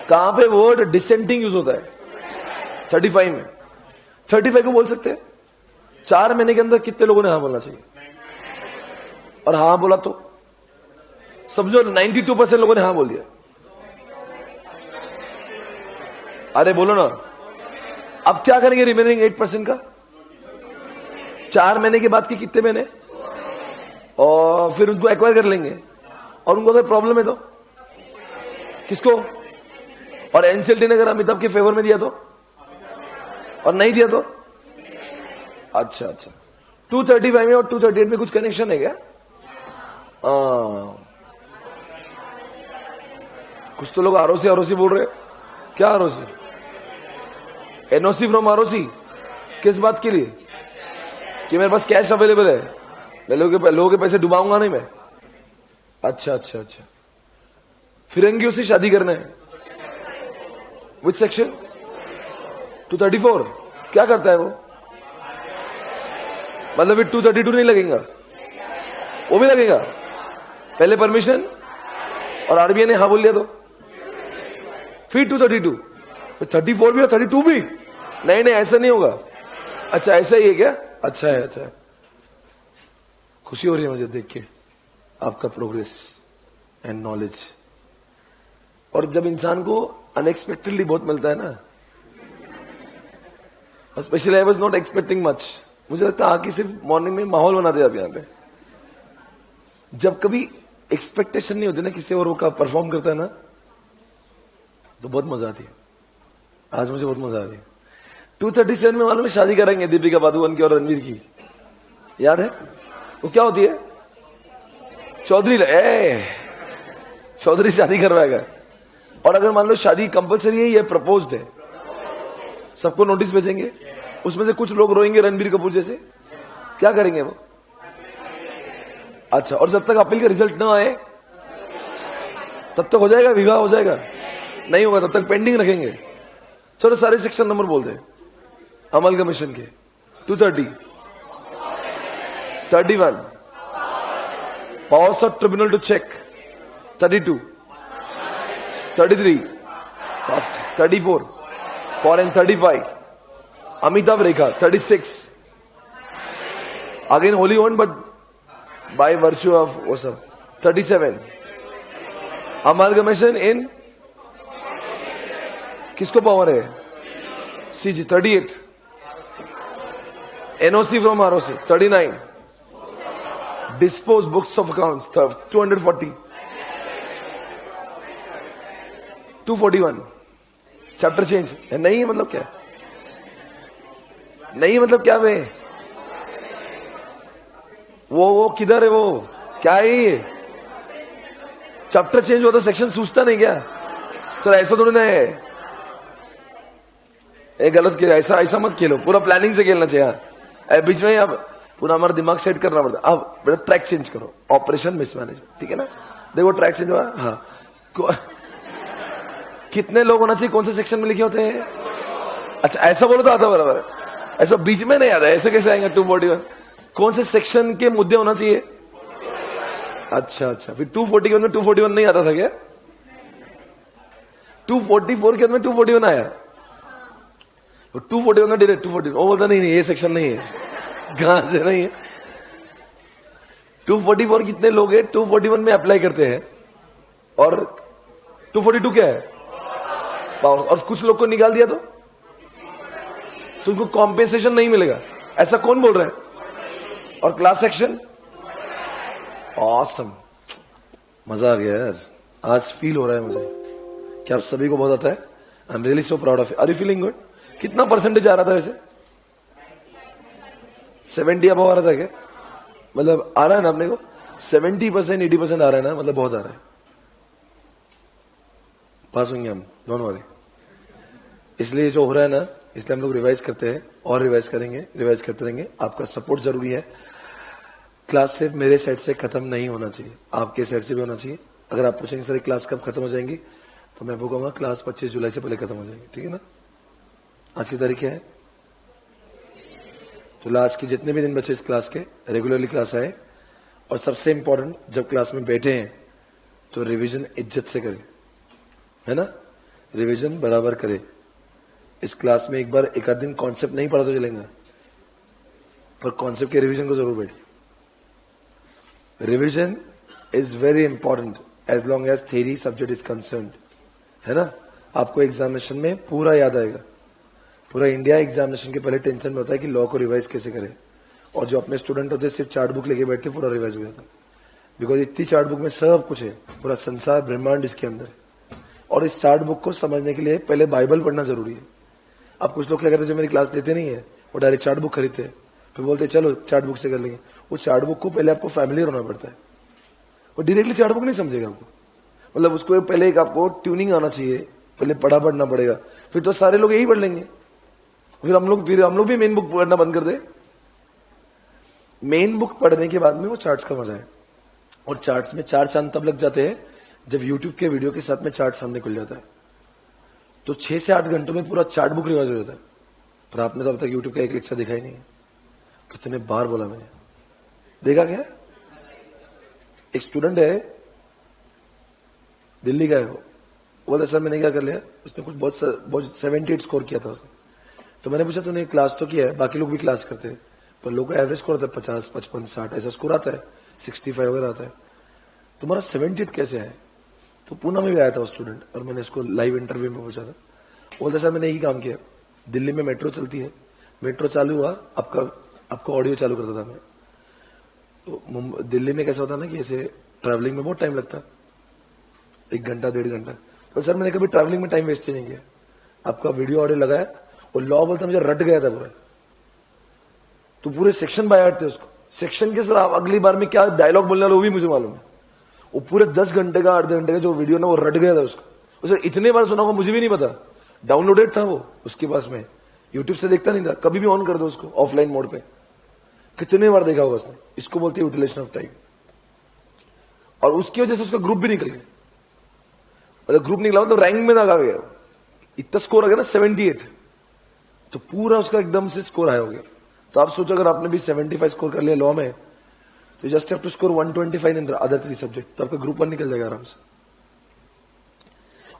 कहां पे वर्ड डिसेंटिंग यूज होता है? 35 में। 35 को बोल सकते हैं। 4 महीने के अंदर कितने लोगों ने हाँ बोलना चाहिए? और हाँ बोला तो समझो 92% लोगों ने हाँ बोल दिया। अरे बोलो ना, अब क्या करेंगे रिमेनिंग 8% का? 4 महीने के बाद के कितने महीने? और फिर उनको एक्वायर कर लेंगे, और उनको अगर प्रॉब्लम है तो किसको? और एनसीएलटी ने अगर अमिताभ के फेवर में दिया तो, और नहीं दिया तो? अच्छा अच्छा। 235 में और 238 में कुछ कनेक्शन है क्या? कुछ तो लोग आरओसी आरओसी बोल रहे हैं। क्या आरओसी? NOC from ROC. किस बात के लिए? कि मेरे पास कैश अवेलेबल है, मैं लोगों के पैसे डुबाऊंगा नहीं मैं। अच्छा अच्छा अच्छा। फिरंगियों से शादी करना है, विच सेक्शन? 234। क्या करता है वो? मतलब फिर 232 नहीं लगेगा? वो भी लगेगा। पहले परमिशन और आरबीआई ने हाँ बोल दिया तो फिर 232, 34 भी और 32 भी? नहीं नहीं, ऐसा नहीं होगा। अच्छा, ऐसा ही है क्या? अच्छा है, अच्छा है। खुशी हो रही है मुझे देख के आपका प्रोग्रेस एंड नॉलेज। और जब इंसान को अनएक्सपेक्टेडली बहुत मिलता है ना, specially I was not expecting much. मुझे लगता है आके सिर्फ मॉर्निंग में माहौल बना दिया आप यहाँ पे। जब कभी एक्सपेक्टेशन नहीं होती ना किसी और का परफॉर्म करता है ना, तो बहुत मजा आती है। आज मुझे बहुत मजा आ रही है। 237 में मालूम है शादी करेंगे दीपिका पादुकोण की और रणवीर की, याद है? वो क्या होती है? चौधरी शादी करवाएगा। और अगर मान लो शादी कंपलसरी है या प्रपोज्ड है, सबको नोटिस भेजेंगे, उसमें से कुछ लोग रोएंगे रणबीर कपूर जैसे, क्या करेंगे वो? अच्छा, और जब तक अपील का रिजल्ट ना आए तब तक हो जाएगा विवाह? हो जाएगा? नहीं होगा, तब तक पेंडिंग रखेंगे। चलो सारे सेक्शन नंबर बोल दे अमल कमीशन के। 230, 31 powers of tribunal to check, 32, 33 fast, 34 foreign, 35 Amitabh Rekha, 36 again holy one but by virtue of वो सब, 37 अमालगमेशन इन किसको पावर है? CG, 38 NOC from ROC, 39 dispose books of accounts, 240 241 chapter change. नहीं मतलब क्या? नहीं मतलब क्या वे? वो किधर है? वो क्या है ये? चैप्टर चेंज होता तो सेक्शन सूझता नहीं क्या? सर ऐसा थोड़ी ना है, गलत किया। ऐसा मत खेलो, पूरा प्लानिंग से खेलना चाहिए। बीच में अब पूरा हमारा दिमाग सेट करना पड़ता। अब बेटा ट्रैक चेंज करो, ऑपरेशन मिसमैनेजमेंट, ठीक है ना। देखो ट्रैक चेंज हुआ, हाँ। कितने लोग होना चाहिए, कौन से सेक्शन में लिखे होते हैं? अच्छा ऐसा बोलो तो आता बराबर, ऐसा बीच में नहीं आता, ऐसे कैसे आएंगे 241? कौन से सेक्शन के मुद्दे होना चाहिए? अच्छा, फिर 241 में 241 नहीं आता था क्या? 244 के अंदर 241 आया, तो 241 में डायरेक्ट 241, वो बोलता नहीं ये सेक्शन नहीं है, कहां से नहीं है। 244 कितने लोग हैं 241 में अप्लाई करते हैं, और 242 क्या है? पावर। और कुछ लोग को निकाल दिया तो उनको कॉम्पेंसेशन नहीं मिलेगा, ऐसा कौन बोल रहा है? और क्लास सेक्शन, ऑसम, मजा आ गया यार, आज फील हो रहा है मुझे कि आप सभी को बहुत आता है। I am really so proud of you. Are you feeling good? कितना परसेंटेज आ रहा था वैसे? 70 अब आ रहा था क्या? मतलब आ रहा है ना अपने को 70%, 80% आ रहा है ना, मतलब बहुत आ रहा है। पास होंगे हम, डोंट वरी। इसलिए जो हो रहा है ना, इसलिए हम लोग रिवाइज करते हैं और रिवाइज करेंगे, रिवाइज करते रहेंगे। आपका सपोर्ट जरूरी है। क्लास सिर्फ मेरे साइड से खत्म नहीं होना चाहिए, आपके साइड से भी होना चाहिए। अगर आप पूछेंगे सर क्लास कब खत्म हो जाएंगी, तो मैं कहूंगा क्लास 25 जुलाई से पहले खत्म हो जाएगी, ठीक है ना। आज की तारीख क्या है? तो लास्ट के जितने भी दिन बचे इस क्लास के, रेगुलरली क्लास आए। और सबसे इंपॉर्टेंट, जब क्लास में बैठे हैं तो रिवीजन इज्जत से करें, है ना। रिवीजन बराबर करें। इस क्लास में एक बार एक आध दिन कॉन्सेप्ट नहीं पढ़ा तो चलेगा, पर कॉन्सेप्ट के रिवीजन को जरूर बैठिए। Revision is very important as long as theory subject is concerned, है ना। आपको एग्जामिनेशन में पूरा याद आएगा। पूरा इंडिया एग्जामिनेशन के पहले टेंशन में होता है कि लॉ को रिवाइज कैसे करें, और जो अपने स्टूडेंट होते हैं सिर्फ चार्ट बुक लेके बैठते पूरा रिवाइज हो जाता है। बिकॉज इतनी चार्ट बुक में सब कुछ है, पूरा संसार ब्रह्मांड इसके अंदर है। और इस चार्ट बुक को समझने के लिए पहले बाइबल पढ़ना जरूरी है। अब कुछ लोग क्या करते हैं, जो मेरी क्लास लेते नहीं है, वो डायरेक्ट चार्ट बुक खरीदते हैं, फिर बोलते हैं चलो चार्ट बुक से कर लेंगे। वो चार्ट बुक को पहले आपको फैमिलियर होना पड़ता है। वो डायरेक्टली चार्ट बुक नहीं समझेगा आपको, मतलब उसको पहले एक आपको ट्यूनिंग आना चाहिए, पहले पढ़ना पड़ेगा, फिर तो सारे लोग यही पढ़ लेंगे। फिर हम लोग भी मेन बुक पढ़ना बंद कर दे। मेन बुक पढ़ने के बाद में वो चार्ट्स का मजा है। और चार्ट्स में 4 चांद तब लग जाते हैं जब यूट्यूब के वीडियो के साथ में चार्ट सामने खुल जाता है। तो 6 से 8 घंटों में पूरा चार्ट बुक रिवाइज हो जाता है। पर आपने तो अब तक यूट्यूब का एक लेक्चर देखा ही नहीं है। कितने बार बोला मैंने, देखा क्या? एक स्टूडेंट है, दिल्ली का है, वो बोलता सर मैंने क्या कर लिया, उसने कुछ बहुत 78 स्कोर किया था उसने। तो मैंने पूछा तूने क्लास तो किया है, बाकी लोग भी क्लास करते हैं, पर लोगों का एवरेज स्कोर आता है 50, 55, 60 ऐसा स्कोर आता है, 65 वगैरह आता है, तुम्हारा 78 कैसे आया? तो पूना में भी आया था वो स्टूडेंट, और मैंने उसको लाइव इंटरव्यू में पूछा था। बोलता सर मैंने यही काम किया, दिल्ली में मेट्रो चलती है, मेट्रो चालू हुआ, आपका ऑडियो चालू करता था मैं। तो दिल्ली में कैसा होता है ना कि ऐसे ट्रैवलिंग में बहुत टाइम लगता है, 1 घंटा 1.5 घंटा। तो सर मैंने कभी ट्रैवलिंग में टाइम वेस्ट ही नहीं किया, आपका वीडियो ऑडियो लगाया, और लॉ बोलता मुझे रट गया था पूरा। तो पूरे सेक्शन बाय हार्ट थे उसको, सेक्शन के सर आप अगली बार में क्या डायलॉग बोलने वाला वो भी मुझे मालूम है। वो पूरे 10 घंटे का 8 घंटे का जो वीडियो ना वो रट गया था उसको। उसे इतने बार सुना होगा मुझे भी नहीं पता, डाउनलोडेड था वो उसके पास में, यूट्यूब से देखता नहीं था, कभी भी ऑन कर दो उसको ऑफलाइन मोड पे, कितने बार देखा होगा उसने। इसको बोलते हैं यूटिलाइजेशन ऑफ टाइम। और उसकी वजह से उसका ग्रुप भी निकल गया, मतलब ग्रुप निकला मतलब रैंक में ना आ गया, इतना स्कोर आ गया ना 78, तो पूरा उसका एकदम से स्कोर हाई हो गया। तो आप सोचो अगर आपने भी 75 स्कोर कर लिया लॉ में, तो just have to score 125 in other 3 subject, तो आपका ग्रुप 1 निकल जाएगा आराम से।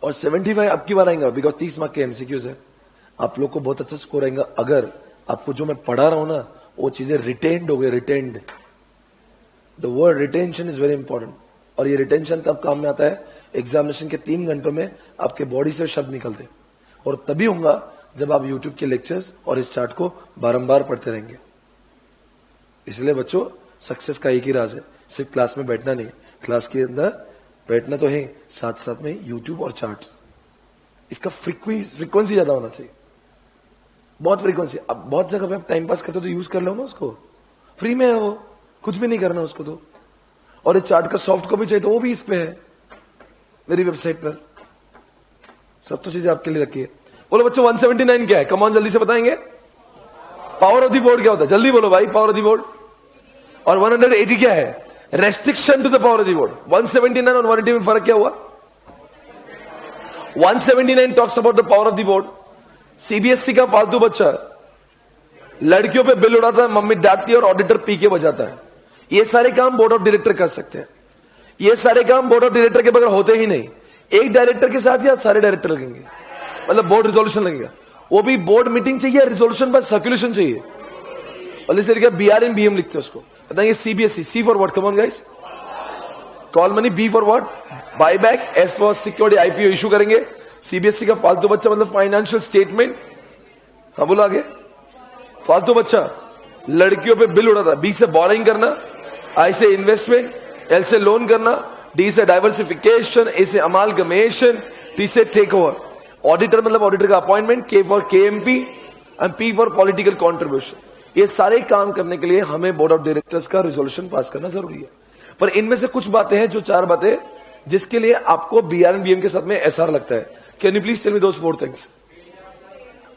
और 75 अब की बार आएगा, बिकॉज 30 मार्क के एमसीक्यूज है। आप लोग को बहुत अच्छा स्कोर आएगा अगर आपको जो मैं पढ़ा रहा हूं ना वो चीजें रिटेन्ड हो गए। Retained, the word retention is very important. और ये रिटेंशन तब काम में आता है एग्जामिनेशन के 3 घंटों में आपके बॉडी से शब्द निकलते, और तभी होगा जब आप यूट्यूब के लेक्चर्स और इस चार्ट को बारंबार पढ़ते रहेंगे। इसलिए बच्चों सक्सेस का एक ही राज है, सिर्फ क्लास में बैठना नहीं, क्लास के अंदर बैठना तो है, साथ साथ में यूट्यूब और चार्ट, इसका फ्रीक्वेंसी ज्यादा होना चाहिए, बहुत फ्रीक्वेंसी। अब बहुत जगह पे आप टाइम पास करते हो तो यूज कर लो ना उसको, फ्री में है वो, कुछ भी नहीं करना उसको तो। और इस चार्ट का सॉफ्ट कॉपी चाहिए तो वो भी इस पे है मेरी वेबसाइट पर, सब तो चीजें आपके लिए रखी है। बोलो बच्चों 179 क्या है? कम ऑन जल्दी से बताएंगे। पावर ऑफ द बोर्ड क्या होता है? जल्दी बोलो भाई, पावर ऑफ द बोर्ड। और 180 क्या है? Restriction to the power of the board. 179 और 180 में फर्क क्या हुआ? 179 talks about the power of the board. CBSE का फालतू बच्चा लड़कियों पे बिल उड़ाता है, मम्मी डांटती है और ऑडिटर पी के बजाता है। ये सारे काम बोर्ड ऑफ डायरेक्टर कर सकते हैं। ये सारे काम बोर्ड ऑफ डायरेक्टर के बगैर होते ही नहीं। एक डायरेक्टर के साथ या सारे डायरेक्टर लगेंगे, मतलब बोर्ड रिजोल्यूशन लगेगा। वो भी बोर्ड मीटिंग चाहिए, रिजोल्यूशन बाय सर्कुलेशन चाहिए। और इस तरीके BRM BM लिखते हैं उसको। बताएंगे CBSE, C for what? Come on guys. Call money, B for what? Buy back, S for security, IPO issue करेंगे। सीबीएसई का फालतू बच्चा मतलब फाइनेंशियल स्टेटमेंट। हाँ बोला आगे। फालतू बच्चा लड़कियों पे बिल उड़ाता है। बी से बोरिंग करना, आई से इन्वेस्टमेंट, एल से लोन करना, डी से डाइवर्सिफिकेशन, ए से अमालगमेशन, टी से टेक ओवर। ऑडिटर मतलब ऑडिटर का अपॉइंटमेंट, के for KMP and P for political contribution. ये सारे काम करने के लिए हमें बोर्ड ऑफ डायरेक्टर्स का रिजोल्यूशन पास करना जरूरी है। पर इनमें से कुछ बातें हैं, जो 4 बातें जिसके लिए आपको BRM BM के साथ में SR लगता है। Can you please tell me those 4 things?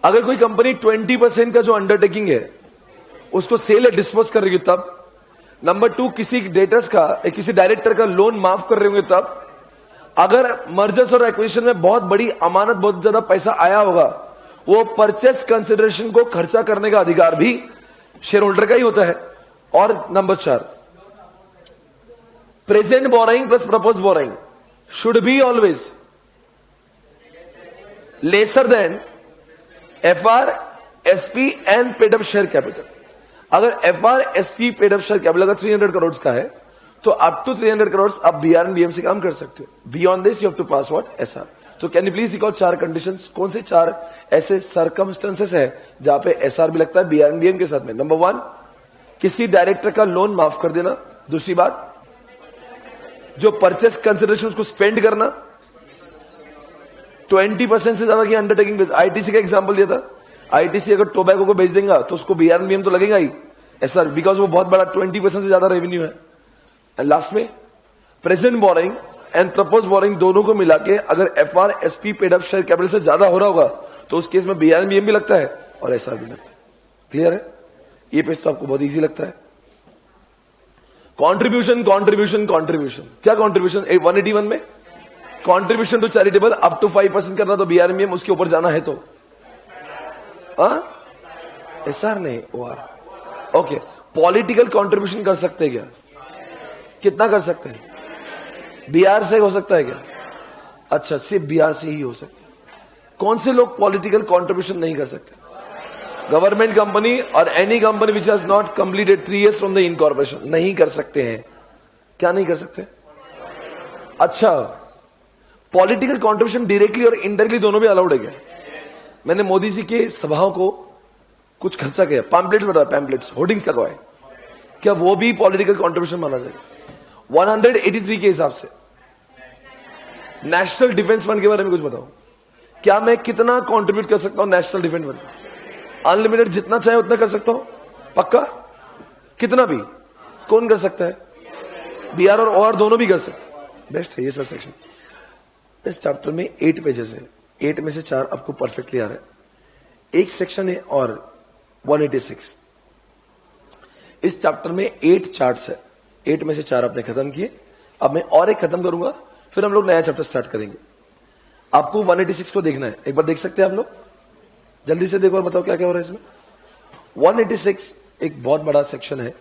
अगर कोई कंपनी 20% का जो अंडरटेकिंग है उसको सेल या डिस्पोज कर रही है तब। नंबर 2, किसी डेटर्स का, किसी डायरेक्टर का लोन माफ कर रहे होंगे तब। अगर मर्जर्स और एक्विजिशन में बहुत बड़ी अमानत, बहुत ज्यादा पैसा आया होगा, वो परचेस कंसिडरेशन को खर्चा करने का अधिकार भी शेयर होल्डर का ही होता है। और number 4, present borrowing plus propose borrowing should be always lesser than FR, SP and paid up share capital. अगर FR, SP paid up share capital अगर 300 करोड़ का है तो अप टू 300 करोड़ आप BRM BM से काम कर सकते हो। Beyond this you have to pass what? SR। तो can you please recall 4 conditions? कौन से 4 ऐसे सर्कमस्टेंसेस है जहां पे SR भी लगता है BRM BM के साथ में? नंबर 1, किसी डायरेक्टर का लोन माफ कर देना। दूसरी बात, जो परचेस कंसिडरेशन उसको स्पेंड करना। 20% से ज्यादा की अंडरटेकिंग। ITC का एग्जांपल दिया था। ITC अगर टोबैको को बेच देगा तो उसको BRM BM तो लगेगा ही, SR, बिकॉज वो बहुत बड़ा 20% से ज्यादा रेवेन्यू है। एंड लास्ट में, present borrowing and propose borrowing दोनों को मिला के अगर FR, SP paid up share capital से ज्यादा हो रहा होगा तो उस केस में BRM BM भी लगता है और SR भी लगता है। क्लियर है? ये पेज तो आपको बहुत इजी लगता है। Contribution, contribution, contribution. क्या कॉन्ट्रीब्यूशन? 181 में contribution to charitable up to 5% करना तो BRM BM, उसके ऊपर जाना है तो SR नहीं, OR। ओके, पॉलिटिकल कॉन्ट्रीब्यूशन कर सकते हैं क्या? कितना कर सकते हैं? BR से हो सकता है क्या? अच्छा, सिर्फ BR से ही हो सकता है। कौन से लोग पॉलिटिकल कॉन्ट्रीब्यूशन नहीं कर सकते? गवर्नमेंट कंपनी और any company which has not completed 3 years from the incorporation नहीं कर सकते हैं। क्या नहीं कर सकते? अच्छा, पॉलिटिकल कॉन्ट्रीब्यूशन डायरेक्टली और इनडायरेक्टली दोनों भी अलाउड है क्या? मैंने मोदी जी के सभाओं को कुछ खर्चा किया, पैम्पलेट्स बना, पैम्पलेट्स, होर्डिंग्स लगवाए, क्या वो भी पॉलिटिकल कॉन्ट्रीब्यूशन माना जाएगा? 183 के हिसाब से। नेशनल डिफेंस फंड के बारे में कुछ बताओ, क्या मैं कितना कंट्रीब्यूट कर सकता हूं नेशनल डिफेंस फंड? अनलिमिटेड, जितना चाहे उतना कर सकता हूं? पक्का? कितना भी? कौन कर सकता है? BR और OR दोनों भी कर सकते। बेस्ट है ये सब सेक्शन। इस चैप्टर में 8 पेजेस है, 8 में से 4 आपको परफेक्टली आ रहा है। एक सेक्शन है और 186। इस चैप्टर में 8 चार्ट्स है, 8 में से 4 आपने खत्म किए। अब मैं और एक खत्म करूंगा, फिर हम लोग नया चैप्टर स्टार्ट करेंगे। आपको 186 को देखना है, एक बार देख सकते हैं आप लोग? जल्दी से देखो और बताओ क्या क्या हो रहा है इसमें। 186 एक बहुत बड़ा सेक्शन है,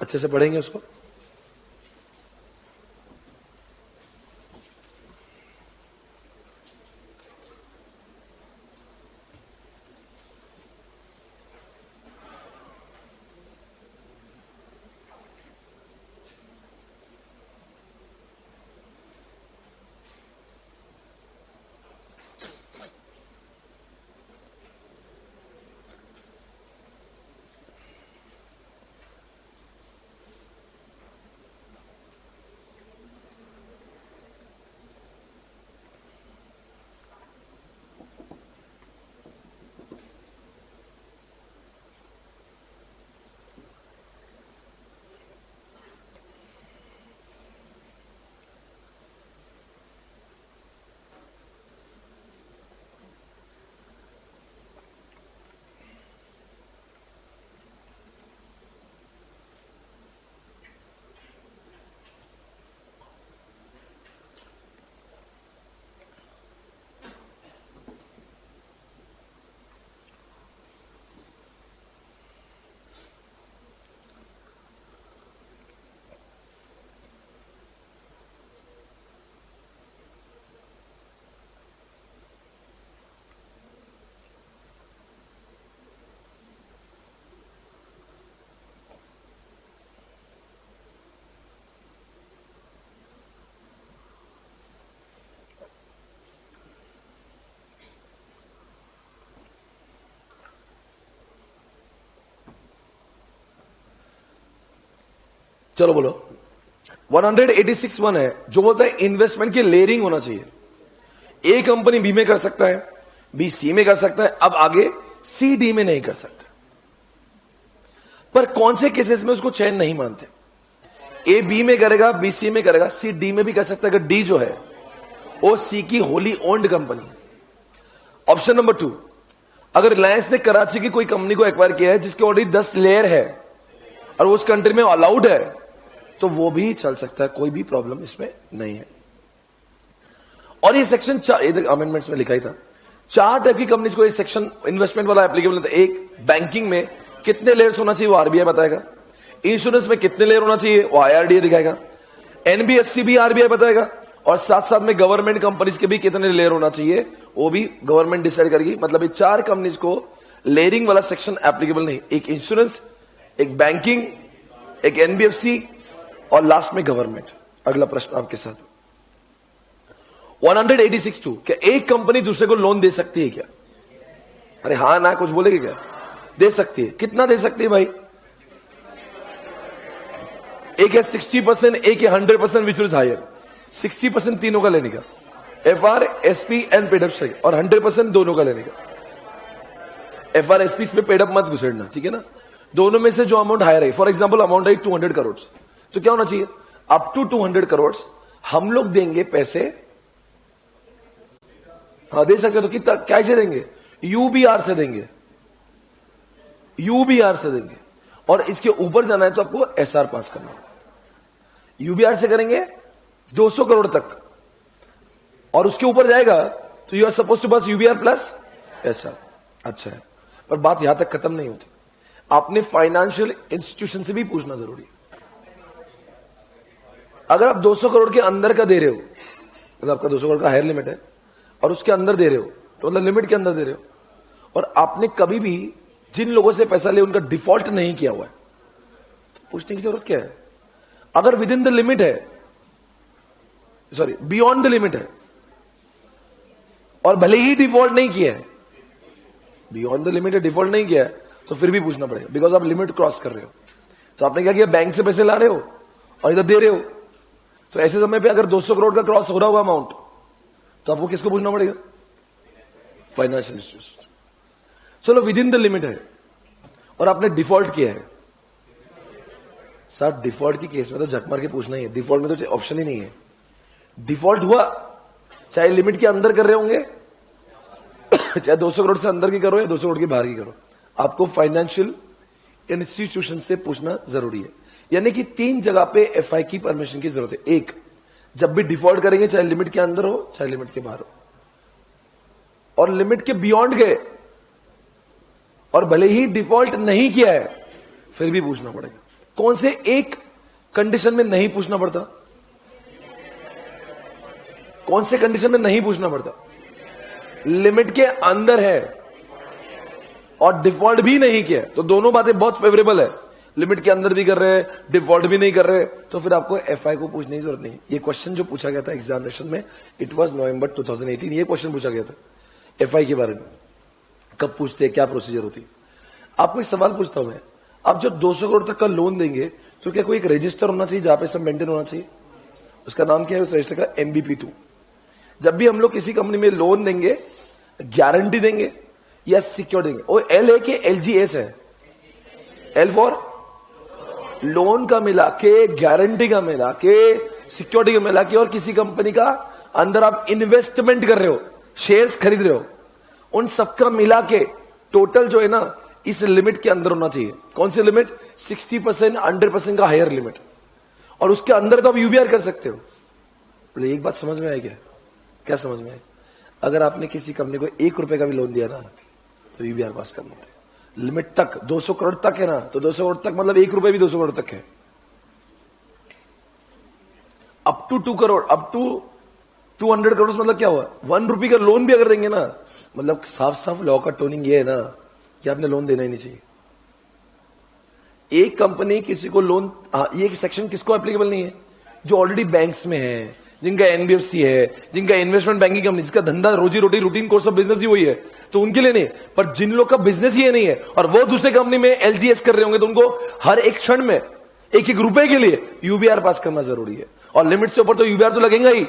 अच्छे से पढ़ेंगे उसको। चलो बोलो। 186(1) है जो बोलता है इन्वेस्टमेंट की लेयरिंग होना चाहिए। ए कंपनी बी में कर सकता है, बी सी में कर सकता है, अब आगे सी डी में नहीं कर सकता। पर कौन से केसेस में उसको चैन नहीं मानते? ए बी में करेगा, बी सी में करेगा, सी डी में भी कर सकता है अगर डी जो है वो सी की wholly owned company. Option number 2, अगर रिलायंस ने कराची की कोई कंपनी को एक्वायर किया है जिसके ऑलरेडी 10 लेयर है और वो उस कंट्री में अलाउड है, तो वो भी चल सकता है, कोई भी प्रॉब्लम इसमें नहीं है। और ये सेक्शन अमेंडमेंट्स में लिखा ही था, 4 टाइप की कंपनीज को ये सेक्शन इन्वेस्टमेंट वाला एप्लीकेबल है। एक, बैंकिंग में कितने लेयर्स होना चाहिए वो आरबीआई बताएगा। इंश्योरेंस में कितने लेयर होना चाहिए वो आईआरडीए दिखाएगा। एनबीएफसी भी आरबीआई बताएगा। और साथ साथ में गवर्नमेंट कंपनीज के भी कितने लेयर होना चाहिए वो भी गवर्नमेंट डिसाइड करेगी। मतलब ये 4 कंपनीज को लेयरिंग वाला सेक्शन एप्लीकेबल नहीं, एक इंश्योरेंस, एक बैंकिंग, एक एनबीएफसी और लास्ट में गवर्नमेंट। अगला प्रश्न आपके साथ 186(2), क्या एक कंपनी दूसरे को लोन दे सकती है क्या? अरे हाँ ना कुछ बोलेगी क्या? दे सकती है। कितना दे सकती है भाई? एक है 60%, एक है 100%, विच इज हायर। 60% तीनों का लेने का, एफआर, एसपी एंड पेडअप, और 100% दोनों का लेने का। एफआर एसपी पे पेडअप मत घुसेड़ना, ठीक है ना? दोनों में से जो अमाउंट हायर है, फॉर एग्जांपल अमाउंट है 200 करोड़, तो क्या होना चाहिए? अप टू 200 करोड़ हम लोग देंगे पैसे। हाँ दे सकते, तो कितना कैसे देंगे? यूबीआर से देंगे, यूबीआर से देंगे। और इसके ऊपर जाना है तो आपको एसआर पास करना होगा। यूबीआर से करेंगे 200 करोड़ तक, और उसके ऊपर जाएगा तो you are suppose to pass UBR plus SR. अच्छा है, पर बात यहां तक खत्म नहीं होती। आपने फाइनेंशियल इंस्टीट्यूशन से भी पूछना जरूरी है। अगर आप 200 करोड़ के अंदर का दे रहे हो, मतलब आपका 200 करोड़ का हायर लिमिट है और उसके अंदर दे रहे हो, तो मतलब लिमिट के अंदर दे रहे हो, और आपने कभी भी जिन लोगों से पैसा ले उनका डिफॉल्ट नहीं किया हुआ है, तो पूछने की जरूरत क्या है? अगर विद इन द लिमिट है, सॉरी बियॉन्ड द लिमिट है, और भले ही डिफॉल्ट नहीं किया है, बियॉन्ड द लिमिट है, डिफॉल्ट नहीं किया है, तो फिर भी पूछना पड़ेगा, बिकॉज आप लिमिट क्रॉस कर रहे हो। तो आपने क्या किया? बैंक से पैसे ला रहे हो और इधर दे रहे हो, तो ऐसे समय पे अगर 200 करोड़ का क्रॉस हो रहा होगा अमाउंट, तो आपको किसको पूछना पड़ेगा? Financial institution. चलो विद इन द लिमिट है और आपने डिफॉल्ट किया है, सर डिफॉल्ट की केस में तो झक मार के पूछना ही है। डिफॉल्ट में तो ऑप्शन ही नहीं है। डिफॉल्ट हुआ, चाहे लिमिट के अंदर कर रहे होंगे, चाहे 200 करोड़ से अंदर की करो या 200 करोड़ की बाहर की करो, आपको फाइनेंशियल इंस्टीट्यूशन से पूछना जरूरी है। यानी कि 3 जगह पे एफआई की परमिशन की जरूरत है। एक, जब भी डिफॉल्ट करेंगे, चाहे लिमिट के अंदर हो चाहे लिमिट के बाहर हो, और लिमिट के बियॉन्ड गए और भले ही डिफॉल्ट नहीं किया है, फिर भी पूछना पड़ेगा। कौन से एक कंडीशन में नहीं पूछना पड़ता? कौन से कंडीशन में नहीं पूछना पड़ता? लिमिट के अंदर है और डिफॉल्ट भी नहीं किया, तो दोनों बातें बहुत फेवरेबल है। लिमिट के अंदर भी कर रहे हैं, डिफॉल्ट भी नहीं कर रहे, तो फिर आपको एफआई को पूछने की जरूरत नहीं। ये क्वेश्चन जो पूछा गया था एग्जामिनेशन में, इट वाज नवंबर 2018, ये क्वेश्चन पूछा गया था एफआई के बारे में। कब पूछते हैं, क्या प्रोसीजर होती है? आपको एक सवाल पूछता हूं मैं, आप जब 200 करोड़ तक का लोन देंगे तो क्या कोई एक रजिस्टर होना चाहिए जहां पे सब मेंटेन होना चाहिए? उसका नाम क्या है? उस रजिस्टर का MBP2। जब भी हम लोग किसी कंपनी में लोन देंगे, गारंटी देंगे या सिक्योर देंगे, वो एल है कि LGS है? एल फॉर लोन का मिला के, गारंटी का मिला के, सिक्योरिटी का मिला के, और किसी कंपनी का अंदर आप इन्वेस्टमेंट कर रहे हो, शेयर्स खरीद रहे हो, उन सबका मिला के टोटल जो है ना, इस लिमिट के अंदर होना चाहिए। कौन सी लिमिट? 60%, 100% का हायर लिमिट, और उसके अंदर तो आप यूबीआर कर सकते हो। तो एक बात समझ में आई क्या? क्या समझ में आई? अगर आपने किसी कंपनी को 1 रुपए का भी लोन दिया ना, तो यूबीआर पास करना पड़ेगा। लिमिट तक 200 करोड़ तक है ना, तो 200 करोड़ तक मतलब 1 रुपए भी 200 करोड़ तक है। Up to 2 crore, up to 200 crore मतलब क्या हुआ? 1 रुपए का लोन भी अगर देंगे ना, मतलब साफ साफ लॉ का टोनिंग ये है ना कि आपने लोन देना ही नहीं चाहिए। एक कंपनी किसी को लोन, ये सेक्शन किसको एप्लीकेबल नहीं है? जो ऑलरेडी बैंक्स में है, जिनका एनबीएफसी है, जिनका इन्वेस्टमेंट बैंकिंग कंपनी, जिसका धंधा रोजी रोटी रूटीन कोर्स ऑफ बिजनेस ही वही है, तो उनके लिए नहीं। पर जिन लोग का बिजनेस ही नहीं है और वो दूसरे कंपनी में LGS कर रहे होंगे, तो उनको हर एक क्षण में एक एक रुपए के लिए यूबीआर पास करना जरूरी है, और लिमिट से ऊपर तो यूबीआर तो लगेगा ही,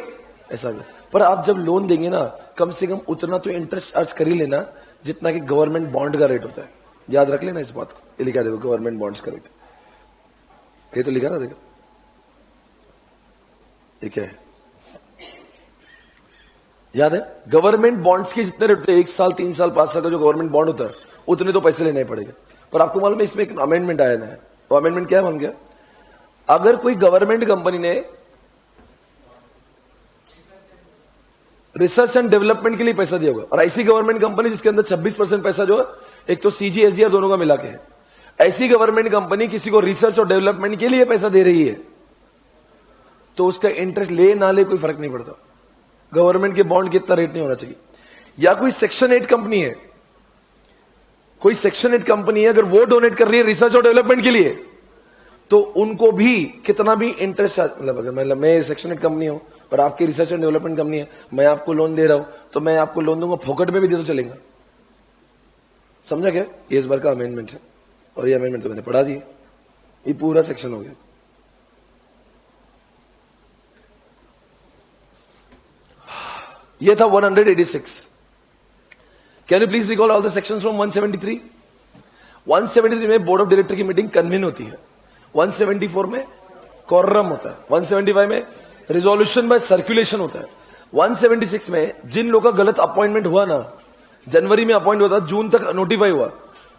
ऐसा नहीं। पर आप जब लोन देंगे ना, कम से कम उतना तो इंटरेस्ट चार्ज कर ही लेना जितना कि गवर्नमेंट बॉन्ड का रेट होता है। याद रख लेना इस बात को, ये लिखा देखो गवर्नमेंट बॉन्ड्स का रेट, ये तो लिखा ना, देखो ये क्या है, याद है? गवर्नमेंट बॉन्ड्स के जितने रेट होते हैं, 1 साल 3 साल 5 साल का जो गवर्नमेंट बॉन्ड होता है, उतने तो पैसे लेने पड़ेगा। पर आपको मालूम है इसमें एक अमेंडमेंट आया ना है, वो अमेंडमेंट क्या बन गया? अगर कोई गवर्नमेंट कंपनी ने रिसर्च एंड डेवलपमेंट के लिए पैसा दिया होगा, और ऐसी गवर्नमेंट कंपनी जिसके अंदर 26% पैसा जो है, एक तो सीजीएसजीआर दोनों का मिला के है, ऐसी गवर्नमेंट कंपनी किसी को रिसर्च और डेवलपमेंट के लिए पैसा दे रही है, तो उसका इंटरेस्ट ले ना ले कोई फर्क नहीं पड़ता। गवर्नमेंट के बॉन्ड के इतना रेट नहीं होना चाहिए। या कोई सेक्शन 8 कंपनी है, कोई सेक्शन 8 कंपनी है, अगर वो डोनेट कर रही है रिसर्च और डेवलपमेंट के लिए, तो उनको भी कितना भी इंटरेस्ट, मतलब अगर मैं सेक्शन 8 कंपनी हूं और आपकी रिसर्च एंड डेवलपमेंट कंपनी है, मैं आपको लोन दे रहा हूं, तो मैं आपको लोन दूंगा, फोकट में भी दे तो चलेगा। समझा क्या? ये इस बार का अमेंडमेंट है, और ये अमेंडमेंट तो मैंने पढ़ा दी, ये पूरा सेक्शन हो गया। ये था 186। Can you please recall all the sections from 173? 173 में बोर्ड ऑफ डायरेक्टर की मीटिंग कन्वीन होती है, 174 में कोरम होता है, 175 में रिजोल्यूशन बाय सर्कुलेशन होता है, 176 में जिन लोगों का गलत अपॉइंटमेंट हुआ ना, जनवरी में अपॉइंट हुआ था, जून तक नोटिफाई हुआ,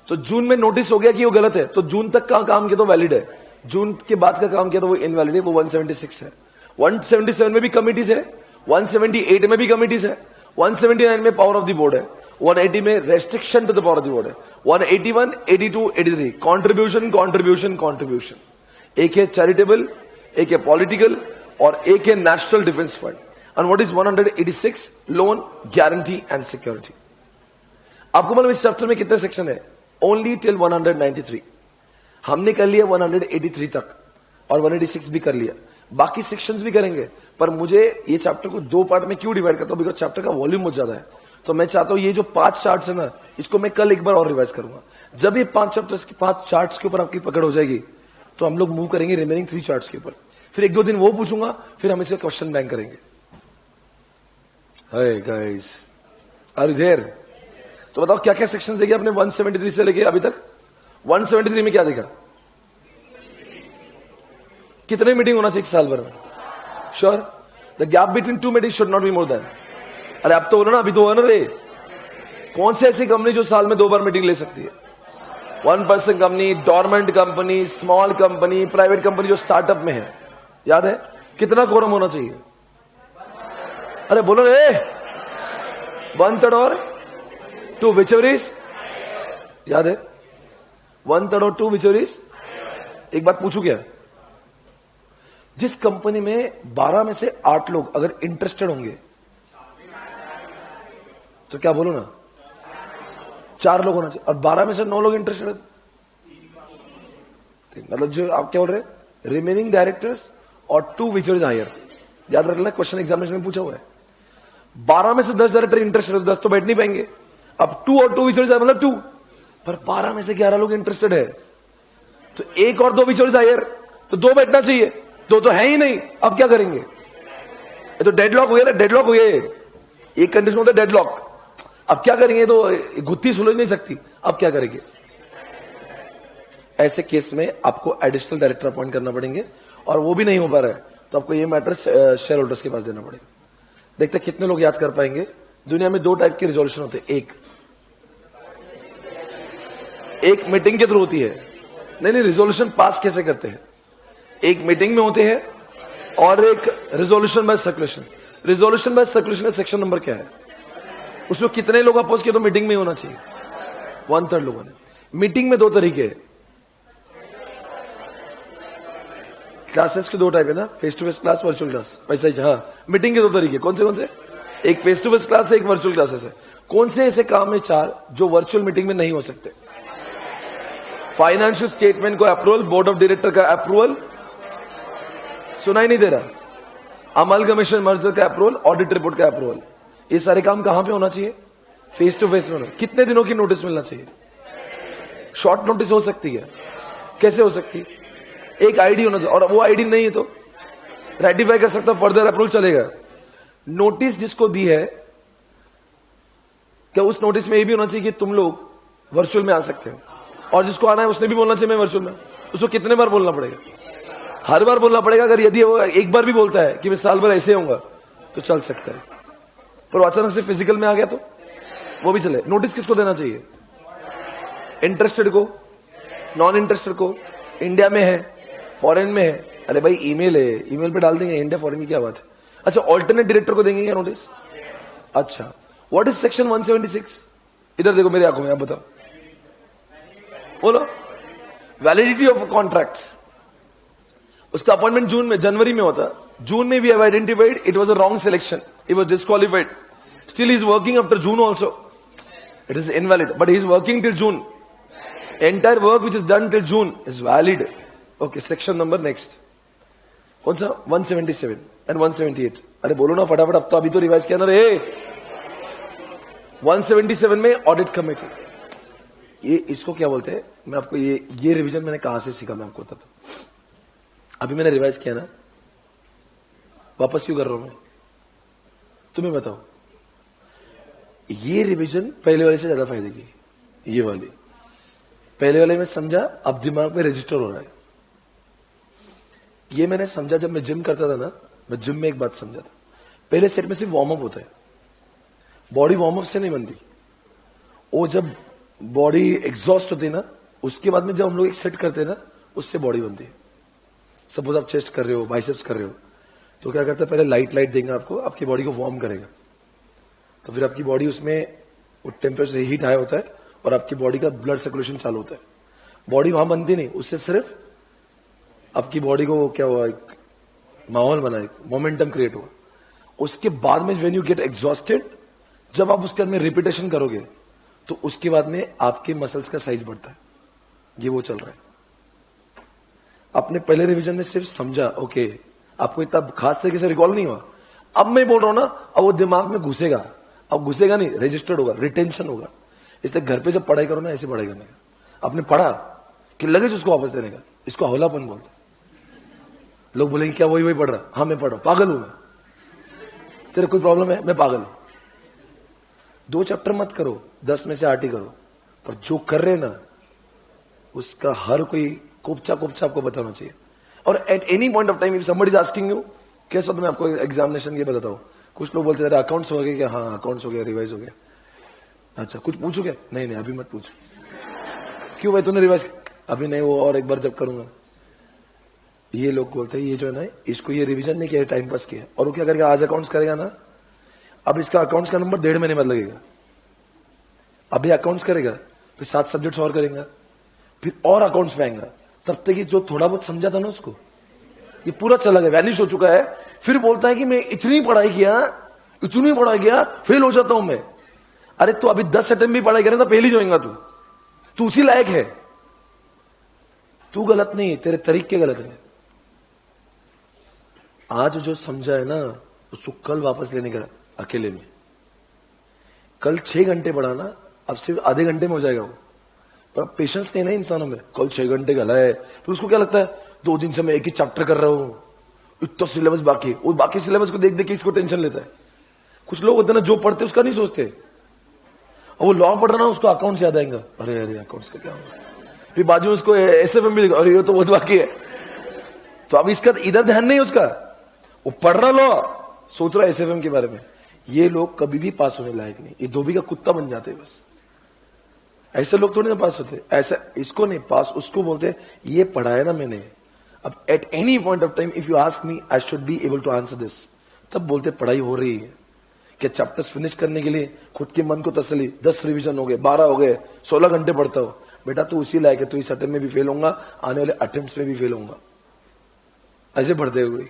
तो जून में नोटिस हो गया कि वो गलत है, तो जून तक का काम किया तो वैलिड है, जून के बाद का काम किया तो वो इनवैलिड है, वो 176 है। 177 में भी कमिटीज है, 178 में भी कमिटीज है, 179 में पावर ऑफ द बोर्ड है, 180 में restriction to the power of the board है, 181, 82, 83 कॉन्ट्रीब्यूशन कॉन्ट्रीब्यूशन कॉन्ट्रीब्यूशन, एक है चैरिटेबल, एक है पॉलिटिकल, और एक है national defence fund. And what is 186? Loan, guarantee and security. आपको मालूम इस चैप्टर में कितने सेक्शन है? Only till 193। हमने कर लिया 183 तक, और 186 भी कर लिया, बाकी सेक्शंस भी करेंगे। पर मुझे ये चैप्टर को 2 पार्ट में क्यों डिवाइड करता हूं? बिकॉज चैप्टर का वॉल्यूम बहुत ज्यादा है, तो मैं चाहता हूं ये जो 5 चार्ट्स है ना, इसको मैं कल एक बार और रिवाइज करूंगा। जब ये 5 चैप्टर्स के 5 चार्ट्स के ऊपर आपकी पकड़ हो जाएगी, तो हम लोग मूव करेंगे रिमेनिंग 3 चार्ट्स के ऊपर। फिर 1-2 दिन वो पूछूंगा, फिर हम इसे क्वेश्चन बैंक करेंगे। Hi guys, are you there? तो बताओ क्या क्या सेक्शन देखे आपने 173 से लेके अभी तक? 173 में क्या देखा? कितने मीटिंग होना चाहिए एक साल भर में? Sure? The gap between 2 meeting should not be more then. अरे अब तो बोलो ना, अभी तो हो ना रे। कौन सी ऐसी कंपनी जो साल में 2 बार मीटिंग ले सकती है? 1 person company, dormant company, small company, private company जो स्टार्टअप में है। याद है कितना कोरम होना चाहिए? अरे बोलो रे, 1/3 और 2 विचोरीज। याद है 1/3 और 2 विचोरीज। एक बात पूछू क्या? जिस कंपनी में 12 में से 8 लोग अगर इंटरेस्टेड होंगे, तो क्या बोलो ना, 4 लोग होना चाहिए, और 12 में से 9 लोग इंटरेस्टेड है, मतलब जो आप क्या बोल रहे हैं, रिमेनिंग डायरेक्टर्स और 2 विचोरीज हायर। याद रख लेना, क्वेश्चन एग्जामिनेशन में पूछा हुआ है। 12 में से 10 डायरेक्टर इंटरेस्टेड है, 10 तो बैठ नहीं पाएंगे। अब 2 और 2 विचोरीज मतलब 2, पर 12 में से 11 लोग इंटरेस्टेड है, तो 1 और 2 विचोरीज हायर, तो 2 बैठना चाहिए, 2 तो है ही नहीं। अब क्या करेंगे? ये तो डेडलॉक हो गया ना, डेडलॉक हो गया। एक कंडीशन होता है डेडलॉक। अब क्या करेंगे? तो गुत्थी सुलझ नहीं सकती, अब क्या करेंगे? ऐसे केस में आपको एडिशनल डायरेक्टर अपॉइंट करना पड़ेंगे, और वो भी नहीं हो पा रहा है, तो आपको ये मैटर शेयर होल्डर्स के पास देना पड़ेगा। देखते कितने लोग याद कर पाएंगे। दुनिया में 2 टाइप के रिजोल्यूशन होते हैं, एक मीटिंग के थ्रू होती है। नहीं, रिजोल्यूशन पास कैसे करते हैं? एक मीटिंग में होते हैं, और एक resolution by circulation. Resolution by circulation का सेक्शन नंबर क्या है? उसमें कितने लोग अपोज किए तो मीटिंग में होना चाहिए? 1/3 लोगों ने। मीटिंग में 2 तरीके हैं, क्लासेस के 2 टाइप है ना, face to face class, virtual class, वैसा ही। हाँ, मीटिंग के 2 तरीके कौन से? एक फेस टू फेस क्लास है, एक वर्चुअल क्लासेस है। कौन से ऐसे काम है 4 जो वर्चुअल मीटिंग में नहीं हो सकते? फाइनेंशियल स्टेटमेंट को अप्रूवल, बोर्ड ऑफ डायरेक्टर का अप्रूवल, सुनाई नहीं दे रहा, अमलगमेशन मर्जर का अप्रूवल, ऑडिट रिपोर्ट का अप्रूवल। ये सारे काम कहां पे होना चाहिए? फेस टू फेस में होना। कितने दिनों की नोटिस मिलना चाहिए? शॉर्ट नोटिस हो सकती है, कैसे हो सकती है? एक आईडी होना चाहिए, और वो आईडी नहीं है तो रेटिफाई कर सकता, फर्दर अप्रूवल चलेगा। नोटिस जिसको दी है, क्या उस नोटिस में ये भी होना चाहिए कि तुम लोग वर्चुअल में आ सकते हो, और जिसको आना है उसने भी बोलना चाहिए मैं वर्चुअल में। उसको कितने बार बोलना पड़ेगा? हर बार बोलना पड़ेगा। अगर यदि वो एक बार भी बोलता है कि मैं साल भर ऐसे होऊंगा तो चल सकता है, पर अचानक से फिजिकल में आ गया तो वो भी चले। नोटिस किसको देना चाहिए? इंटरेस्टेड को, नॉन इंटरेस्टेड को, इंडिया में है, फॉरेन में है। अरे भाई ईमेल है, ईमेल पे डाल देंगे, इंडिया फॉरेन की क्या बात है। अच्छा, ऑल्टरनेट डायरेक्टर को देंगे क्या नोटिस? अच्छा, व्हाट इज सेक्शन 176? इधर देखो मेरी आंखों में, आप बताओ, बोलो। वैलिडिटी ऑफ कॉन्ट्रैक्ट, उसका अपॉइंटमेंट जून में, जनवरी में होता। जून में we have identified it was a wrong selection, he was disqualified, still he is working after June also, it is invalid, but he is working till June, entire work which is done till June is valid. Okay, section number next कौन सा? 177 and 178। अरे बोलो ना फटाफट, अब तो अभी तो रिवाइज किया ना रे। 177 में ऑडिट कमेटी, ये इसको क्या बोलते हैं? मैं आपको ये रिवीजन मैंने कहां से सीखा, मैं आपको बताता हूं। अभी मैंने रिवाइज किया ना, वापस क्यों कर रहा हूं मैं, तुम्हें बताओ। ये रिवीजन पहले वाले से ज्यादा फायदे की, ये वाली। पहले वाले में समझा, अब दिमाग में रजिस्टर हो रहा है। ये मैंने समझा जब मैं जिम करता था ना, मैं जिम में एक बात समझा था। पहले सेट में सिर्फ वार्म अप होता है, बॉडी वार्म अप से नहीं बनती। वो जब बॉडी एग्जॉस्ट होती है ना, उसके बाद में जब हम लोग एक सेट करते हैं ना, उससे बॉडी बनती है। सपोज आप चेस्ट कर रहे हो, बाइसेप्स कर रहे हो, तो क्या करता है, पहले लाइट देंगे आपको, आपकी बॉडी को वार्म करेगा, तो फिर आपकी बॉडी उसमें टेम्परेचर हीट हाई होता है और आपकी बॉडी का ब्लड सर्कुलेशन चालू होता है। बॉडी वहां बनती नहीं, उससे सिर्फ आपकी बॉडी को क्या हुआ, एक माहौल बना, एक मोमेंटम क्रिएट हुआ। उसके बाद में व्हेन यू गेट एग्जॉस्टेड, जब आप उसके अंदर रिपीटेशन करोगे तो उसके बाद में आपके मसल्स का साइज बढ़ता है। ये वो चल रहा है। आपने पहले रिवीजन में सिर्फ समझा, ओके, आपको इतना खास तरीके से रिकॉल नहीं हुआ। अब मैं बोल रहा हूं ना, अब वो दिमाग में घुसेगा। अब घुसेगा नहीं, रजिस्टर्ड होगा, रिटेंशन होगा। इसलिए घर पे जब पढ़ाई करो ना, ऐसे पढ़ाई करने का। आपने पढ़ा कि लगेज उसको वापस देने का, इसको हौलापन बोलते। लोग बोलेंगे क्या वही पढ़ रहा? हाँ मैं पढ़ रहा हूं, पागल हूं मैं, तेरे कोई प्रॉब्लम है? मैं पागल हूं। 2 चैप्टर मत करो, 10 में से 8 ही करो, पर जो कर रहे ना उसका हर कोई कोपचा आपको बताना चाहिए। और eight any point of time if somebody is asking you, कैसा, तो मैं आपको एग्जामिनेशन ये बताता हूं। कुछ लोग बोलते हैं अकाउंट्स हो गए क्या? हाँ अकाउंट्स हो गया, रिवाइज हो गया। अच्छा कुछ पूछो क्या? नहीं अभी मत पूछ। क्यों भाई तूने रिवाइज? अभी नहीं, वो और एक बार जब करूंगा। ये लोग बोलते हैं ये जो है ना, इसको ये रिवीजन नहीं किया, टाइम पास किया। और वो क्या करेगा, आज अकाउंट्स करेगा ना, अब इसका अकाउंट्स का नंबर 1.5 महीने बाद लगेगा। अभी अकाउंट्स करेगा, फिर 7 सब्जेक्ट्स और करेगा, फिर और अकाउंट्स पे आएगा। तब तक जो थोड़ा बहुत समझा था ना उसको, ये पूरा चला गया, वैनिश हो चुका है। फिर बोलता है कि मैं इतनी पढ़ाई किया, फेल हो जाता हूं मैं। अरे तो अभी 10 अटेम्प्ट भी पढ़ाई करें तो फेल ही जाएगा तू उसी लायक है। तू गलत नहीं, तेरे तरीके गलत है। आज जो समझा है ना, उसको कल वापस लेने का, अकेले में। कल 6 घंटे पढ़ाना, अब सिर्फ आधे घंटे में हो जाएगा वो। पर पेशेंस नहीं है ना इंसानों में। कल 6 घंटे गला है, फिर उसको क्या लगता है 2 दिन से मैं एक ही चैप्टर कर रहा हूं, इतना सिलेबस बाकी। वो बाकी सिलेबस को देख देख के इसको टेंशन लेता है। कुछ लोग होते हैं ना, जो पढ़ते उसका नहीं सोचते, और वो लॉ पढ़ रहा ना, उसको अकाउंट्स याद आएगा। अरे अकाउंट्स का क्या होगा, फिर बाजू में उसको एसएफएम भी लिखा, अरे ये तो बहुत बाकी है। तो अब इसका इधर ध्यान नहीं उसका, वो पढ़ रहा लॉ, सोच रहा एसएफएम के बारे में। ये लोग कभी भी पास होने लायक नहीं, ये धोबी का कुत्ता बन जाते हैं बस। ऐसे लोग थोड़ी ना पास होते। ऐसा इसको नहीं पास, उसको बोलते ये पढ़ाया ना मैंने। अब at any point of time if you ask me, I should be able to answer this, तब बोलते पढ़ाई हो रही है। क्या चैप्टर्स फिनिश करने के लिए खुद के मन को तसली, 10 रिवीजन हो गए, 12 हो गए, 16 घंटे पढ़ता हो। बेटा तू उसी लायक है, तू इस अटेम्प्ट में भी फेल होगा, आने वाले अटेम्प्ट्स में भी फेल होगा। ऐसे पढ़ते हुए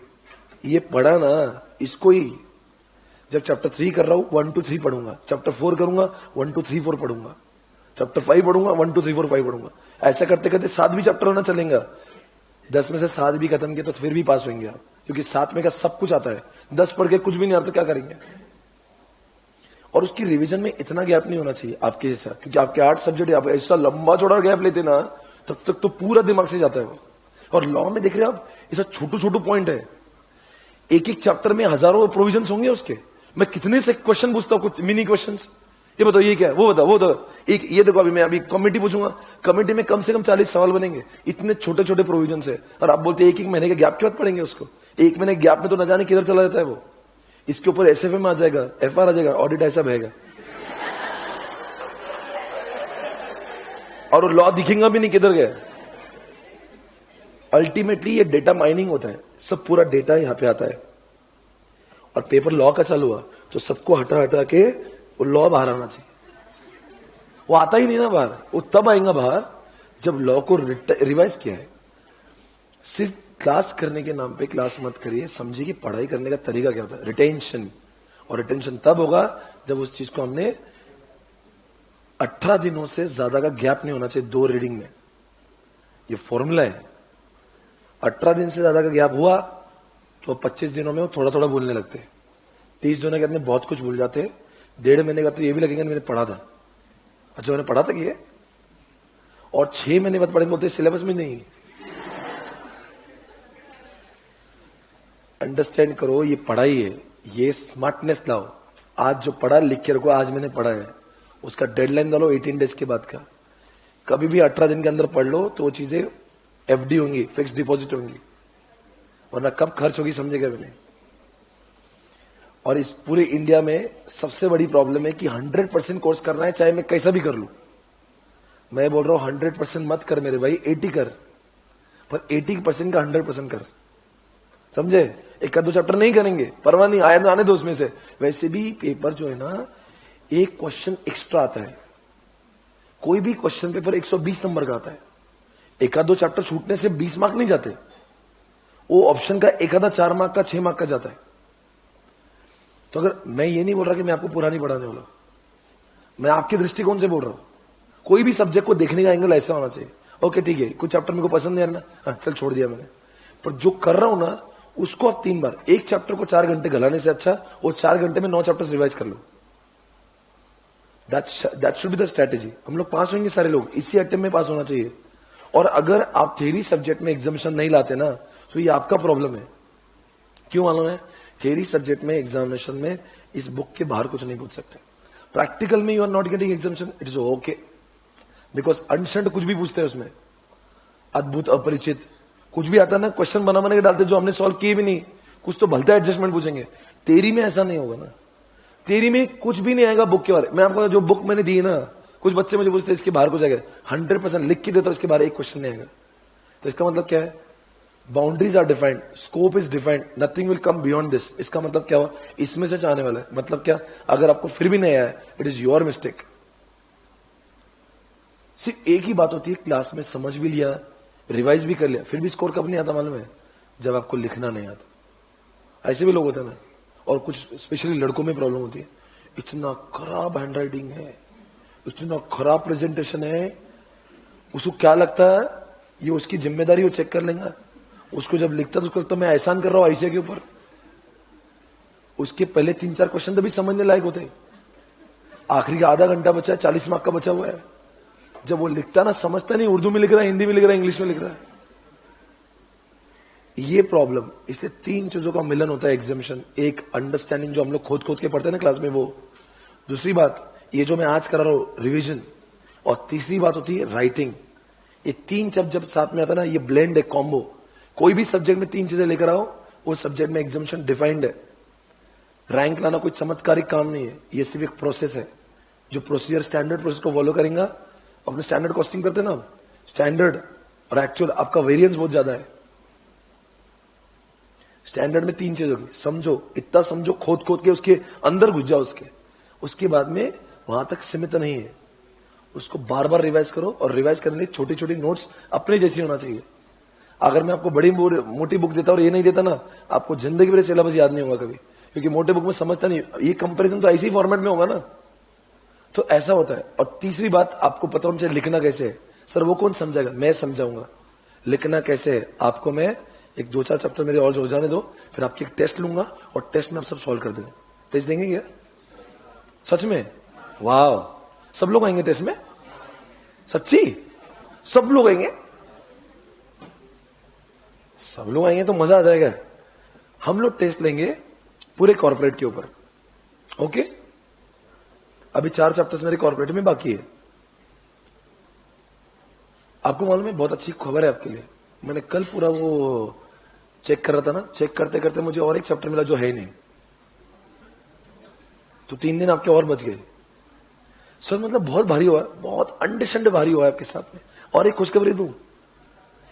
ये पढ़ा ना, इसको ही जब चैप्टर 3 कर रहा हूं 1 2 3 पढ़ूंगा, चैप्टर 4 करूंगा 1 2 3 4 पढ़ूंगा, चैप्टर 5 पढ़ूंगा 1 2 3 4 5 पढ़ूंगा। ऐसा करते करते 7 भी चैप्टर होना चलेगा। 10 में से 7 भी खत्म किया तो फिर भी पास होंगे आप, क्योंकि 7 में का सब कुछ आता है। 10 पढ़ के कुछ भी नहीं आता तो क्या करेंगे। और उसकी रिवीजन में इतना गैप नहीं होना चाहिए आपके जैसा, क्योंकि आपके 8 सब्जेक्ट आप ऐसा लंबा चौड़ा गैप लेते ना, तब तक तो पूरा दिमाग से जाता है वो। और लॉ में देख रहे हैं आप, ऐसा छोटू छोटू पॉइंट है, एक एक चैप्टर में हजारों प्रोविजंस होंगे उसके। मैं कितने से क्वेश्चन पूछता हूं, कुछ मिनी क्वेश्चंस, ये बताओ ये क्या है, वो बताओ वो बताओ, एक ये देखो, अभी मैं अभी कमेटी पूछूंगा, कमेटी में कम से कम 40 सवाल बनेंगे, इतने छोटे छोटे प्रोविजन है। और आप बोलते एक एक महीने के गैप के बाद पढ़ेंगे उसको, एक महीने के गैप में तो न जाने किधर चला जाता है वो। इसके ऊपर एसएफएम आ जाएगा, एफआर आ जाएगा, ऑडिट ऐसा बहेगा, और लॉ दिखेगा भी नहीं किधर गया। अल्टीमेटली ये डेटा माइनिंग होता है, सब पूरा डेटा यहां पे आता है। और पेपर लॉ का चालू हुआ तो सबको हटा हटा के वो लॉ बाहर आना चाहिए। वो आता ही नहीं ना बाहर, वो तब आएगा बाहर जब लॉ को रिवाइज किया है। सिर्फ क्लास करने के नाम पे क्लास मत करिए, समझिए कि पढ़ाई करने का तरीका क्या होता है, रिटेंशन। और रिटेंशन तब होगा जब उस चीज को हमने 18 दिनों से ज्यादा का गैप नहीं होना चाहिए 2 रीडिंग में। ये फॉर्मूला है। 18 दिन से ज्यादा का गैप हुआ तो 25 दिनों में वो थोड़ा थोड़ा भूलने लगते हैं। 30 दिनों के अंदर बहुत कुछ भूल जाते हैं। 1.5 महीने का तो ये भी लगेगा मैंने पढ़ा था, अच्छा मैंने पढ़ा था कि ये, और 6 महीने बाद पढ़ेंगे बोलते सिलेबस में नहीं। अंडरस्टैंड करो, ये पढ़ाई है, ये स्मार्टनेस लाओ। आज जो पढ़ा लिख के रखो, आज मैंने पढ़ा है, उसका डेडलाइन डालो 18 डेज के बाद का। कभी भी 18 दिन के अंदर पढ़ लो तो वो चीजें एफडी होंगी, फिक्स डिपॉजिट होंगी, वरना कब खर्च होगी समझेगा भी नहीं। और इस पूरे इंडिया में सबसे बड़ी प्रॉब्लम है कि 100% कोर्स करना है, चाहे मैं कैसा भी कर लूं। मैं बोल रहा हूं 100% मत कर मेरे भाई, 80 कर, पर 80% का 100% कर, समझे। एक 2 चैप्टर नहीं करेंगे, परवाह नहीं, आया आने दो उसमें से। वैसे भी पेपर जो है ना, एक क्वेश्चन एक्स्ट्रा आता है। कोई भी क्वेश्चन पेपर 120 नंबर का आता है। 1-2 चैप्टर छूटने से 20 मार्क नहीं जाते, वो ऑप्शन का 1-4 4 मार्क का 6 मार्क का जाता है। तो अगर मैं ये नहीं बोल रहा कि मैं आपको पूरा नहीं पढ़ाने वाला, मैं आपके दृष्टिकोण से बोल रहा हूं। कोई भी सब्जेक्ट को देखने का एंगल ऐसा होना चाहिए, ओके ठीक है कुछ चैप्टर मेरे को पसंद नहीं आ रहा ना, चल छोड़ दिया मैंने, पर जो कर रहा हूं ना उसको आप 3 बार, एक चैप्टर को 4 घंटे गलाने से अच्छा वो 4 घंटे में 9 चैप्टर्स रिवाइज कर लो। That should be the strategy. हम लोग पास होंगे, सारे लोग इसी अटेम्प्ट में पास होना चाहिए। और अगर आप थ्योरी सब्जेक्ट में एग्जामिनेशन नहीं लाते ना, तो ये आपका प्रॉब्लम है। क्यों मालूम है? थ्योरी सब्जेक्ट में एग्जामिनेशन में इस बुक के बाहर कुछ नहीं पूछ सकते। प्रैक्टिकल में you are not getting examination, it is okay, because अनशंट कुछ भी पूछते हैं उसमें, अद्भुत अपरिचित कुछ भी आता है ना, क्वेश्चन बना के डालते जो हमने सॉल्व किए भी नहीं, कुछ तो भलता एडजस्टमेंट पूछेंगे। तेरी में ऐसा नहीं होगा ना, तेरी में कुछ भी नहीं आएगा बुक के बारे में। आपको जो बुक मैंने दी ना, कुछ बच्चे मुझे पूछते इसके बाहर कुछ आएगा, 100% लिख के देता इसके बाहर एक क्वेश्चन नहीं आएगा। तो इसका मतलब क्या है? Boundaries are defined, scope is defined, nothing will come beyond this. इसका मतलब क्या हुआ? इसमें से चाहने वाला है। मतलब क्या? अगर आपको फिर भी नहीं आया है, इट इज योर मिस्टेक। सिर्फ एक ही बात होती है, क्लास में समझ भी लिया, रिवाइज भी कर लिया, फिर भी स्कोर कब नहीं आता मालूम है? जब आपको लिखना नहीं आता। ऐसे भी लोग होते हैं ना, और कुछ स्पेशली लड़कों में प्रॉब्लम होती है, इतना खराब हैंडराइटिंग है, इतना खराब प्रेजेंटेशन है, उसको क्या लगता है ये उसकी जिम्मेदारी वो चेक कर लेगा। उसको जब लिखता तो उसको लगता मैं एहसान कर रहा हूं ऐसे के ऊपर। उसके पहले 3-4 क्वेश्चन तभी समझने लायक होते, आखिरी का आधा घंटा बचा है, 40 मार्क का बचा हुआ है। जब वो लिखता ना, समझता नहीं, उर्दू में लिख रहा है, हिंदी में लिख रहा है, इंग्लिश में लिख रहा है। ये प्रॉब्लम, इसलिए 3 चीजों का मिलन होता है एग्जामिनेशन। एक अंडरस्टैंडिंग जो हम लोग खोद खोद के पढ़ते हैं ना क्लास में, वो। दूसरी बात ये जो मैं आज करा रहा हूं रिवीजन, और तीसरी बात होती है राइटिंग। ये 3 जब साथ में आता है ना, ये ब्लेंड है, कॉम्बो। कोई भी सब्जेक्ट में 3 चीजें लेकर आओ, उस सब्जेक्ट में एग्जामिनेशन डिफाइंड है। रैंक लाना कोई चमत्कारिक काम नहीं है, ये सिर्फ एक प्रोसेस है। जो प्रोसीजर स्टैंडर्ड प्रोसेस को फॉलो करेंगे, अपने स्टैंडर्ड कॉस्टिंग करते ना, स्टैंडर्ड और एक्चुअल आपका वेरिएंस बहुत ज्यादा है। स्टैंडर्ड में 3 चीज होगी, समझो, इतना समझो, खोद खोद के उसके अंदर घुस जाओ उसके बाद में वहां तक सीमित नहीं है, उसको बार बार रिवाइज करो। और रिवाइज करने के लिए छोटी छोटी नोट्स अपने जैसी होना चाहिए। अगर मैं आपको बड़ी मोटी बुक देता और ये नहीं देता ना, आपको जिंदगी भर सिलेबस याद नहीं होगा कभी, क्योंकि मोटे बुक में समझता नहीं। ये कंपैरिजन तो ऐसी फॉर्मेट में होगा ना, तो ऐसा होता है। और तीसरी बात, आपको पता होना चाहिए लिखना कैसे है। सर वो कौन समझाएगा? मैं समझाऊंगा लिखना कैसे है। आपको मैं एक 2-4 चैप्टर मेरे और हो जाने दो, फिर आपकी एक टेस्ट लूंगा और टेस्ट में आप सब सॉल्व कर देंगे। टेस्ट देंगे क्या सच में? वाह, सब लोग आएंगे टेस्ट में? सच्ची सब लोग आएंगे? सब लोग आएंगे तो मजा आ जाएगा। हम लोग टेस्ट लेंगे पूरे कॉर्पोरेट के ऊपर। ओके, अभी 4 चैप्टर्स मेरे कॉर्पोरेट में बाकी है। आपको मालूम है, बहुत अच्छी खबर है आपके लिए, मैंने कल पूरा वो चेक कर रहा था ना, चेक करते करते मुझे और एक चैप्टर मिला जो है नहीं, तो 3 दिन आपके और बच गए। सर मतलब बहुत भारी हुआ, बहुत अंडरस्टैंड भारी हुआ है आपके साथ में। और एक खुशखबरी दूं,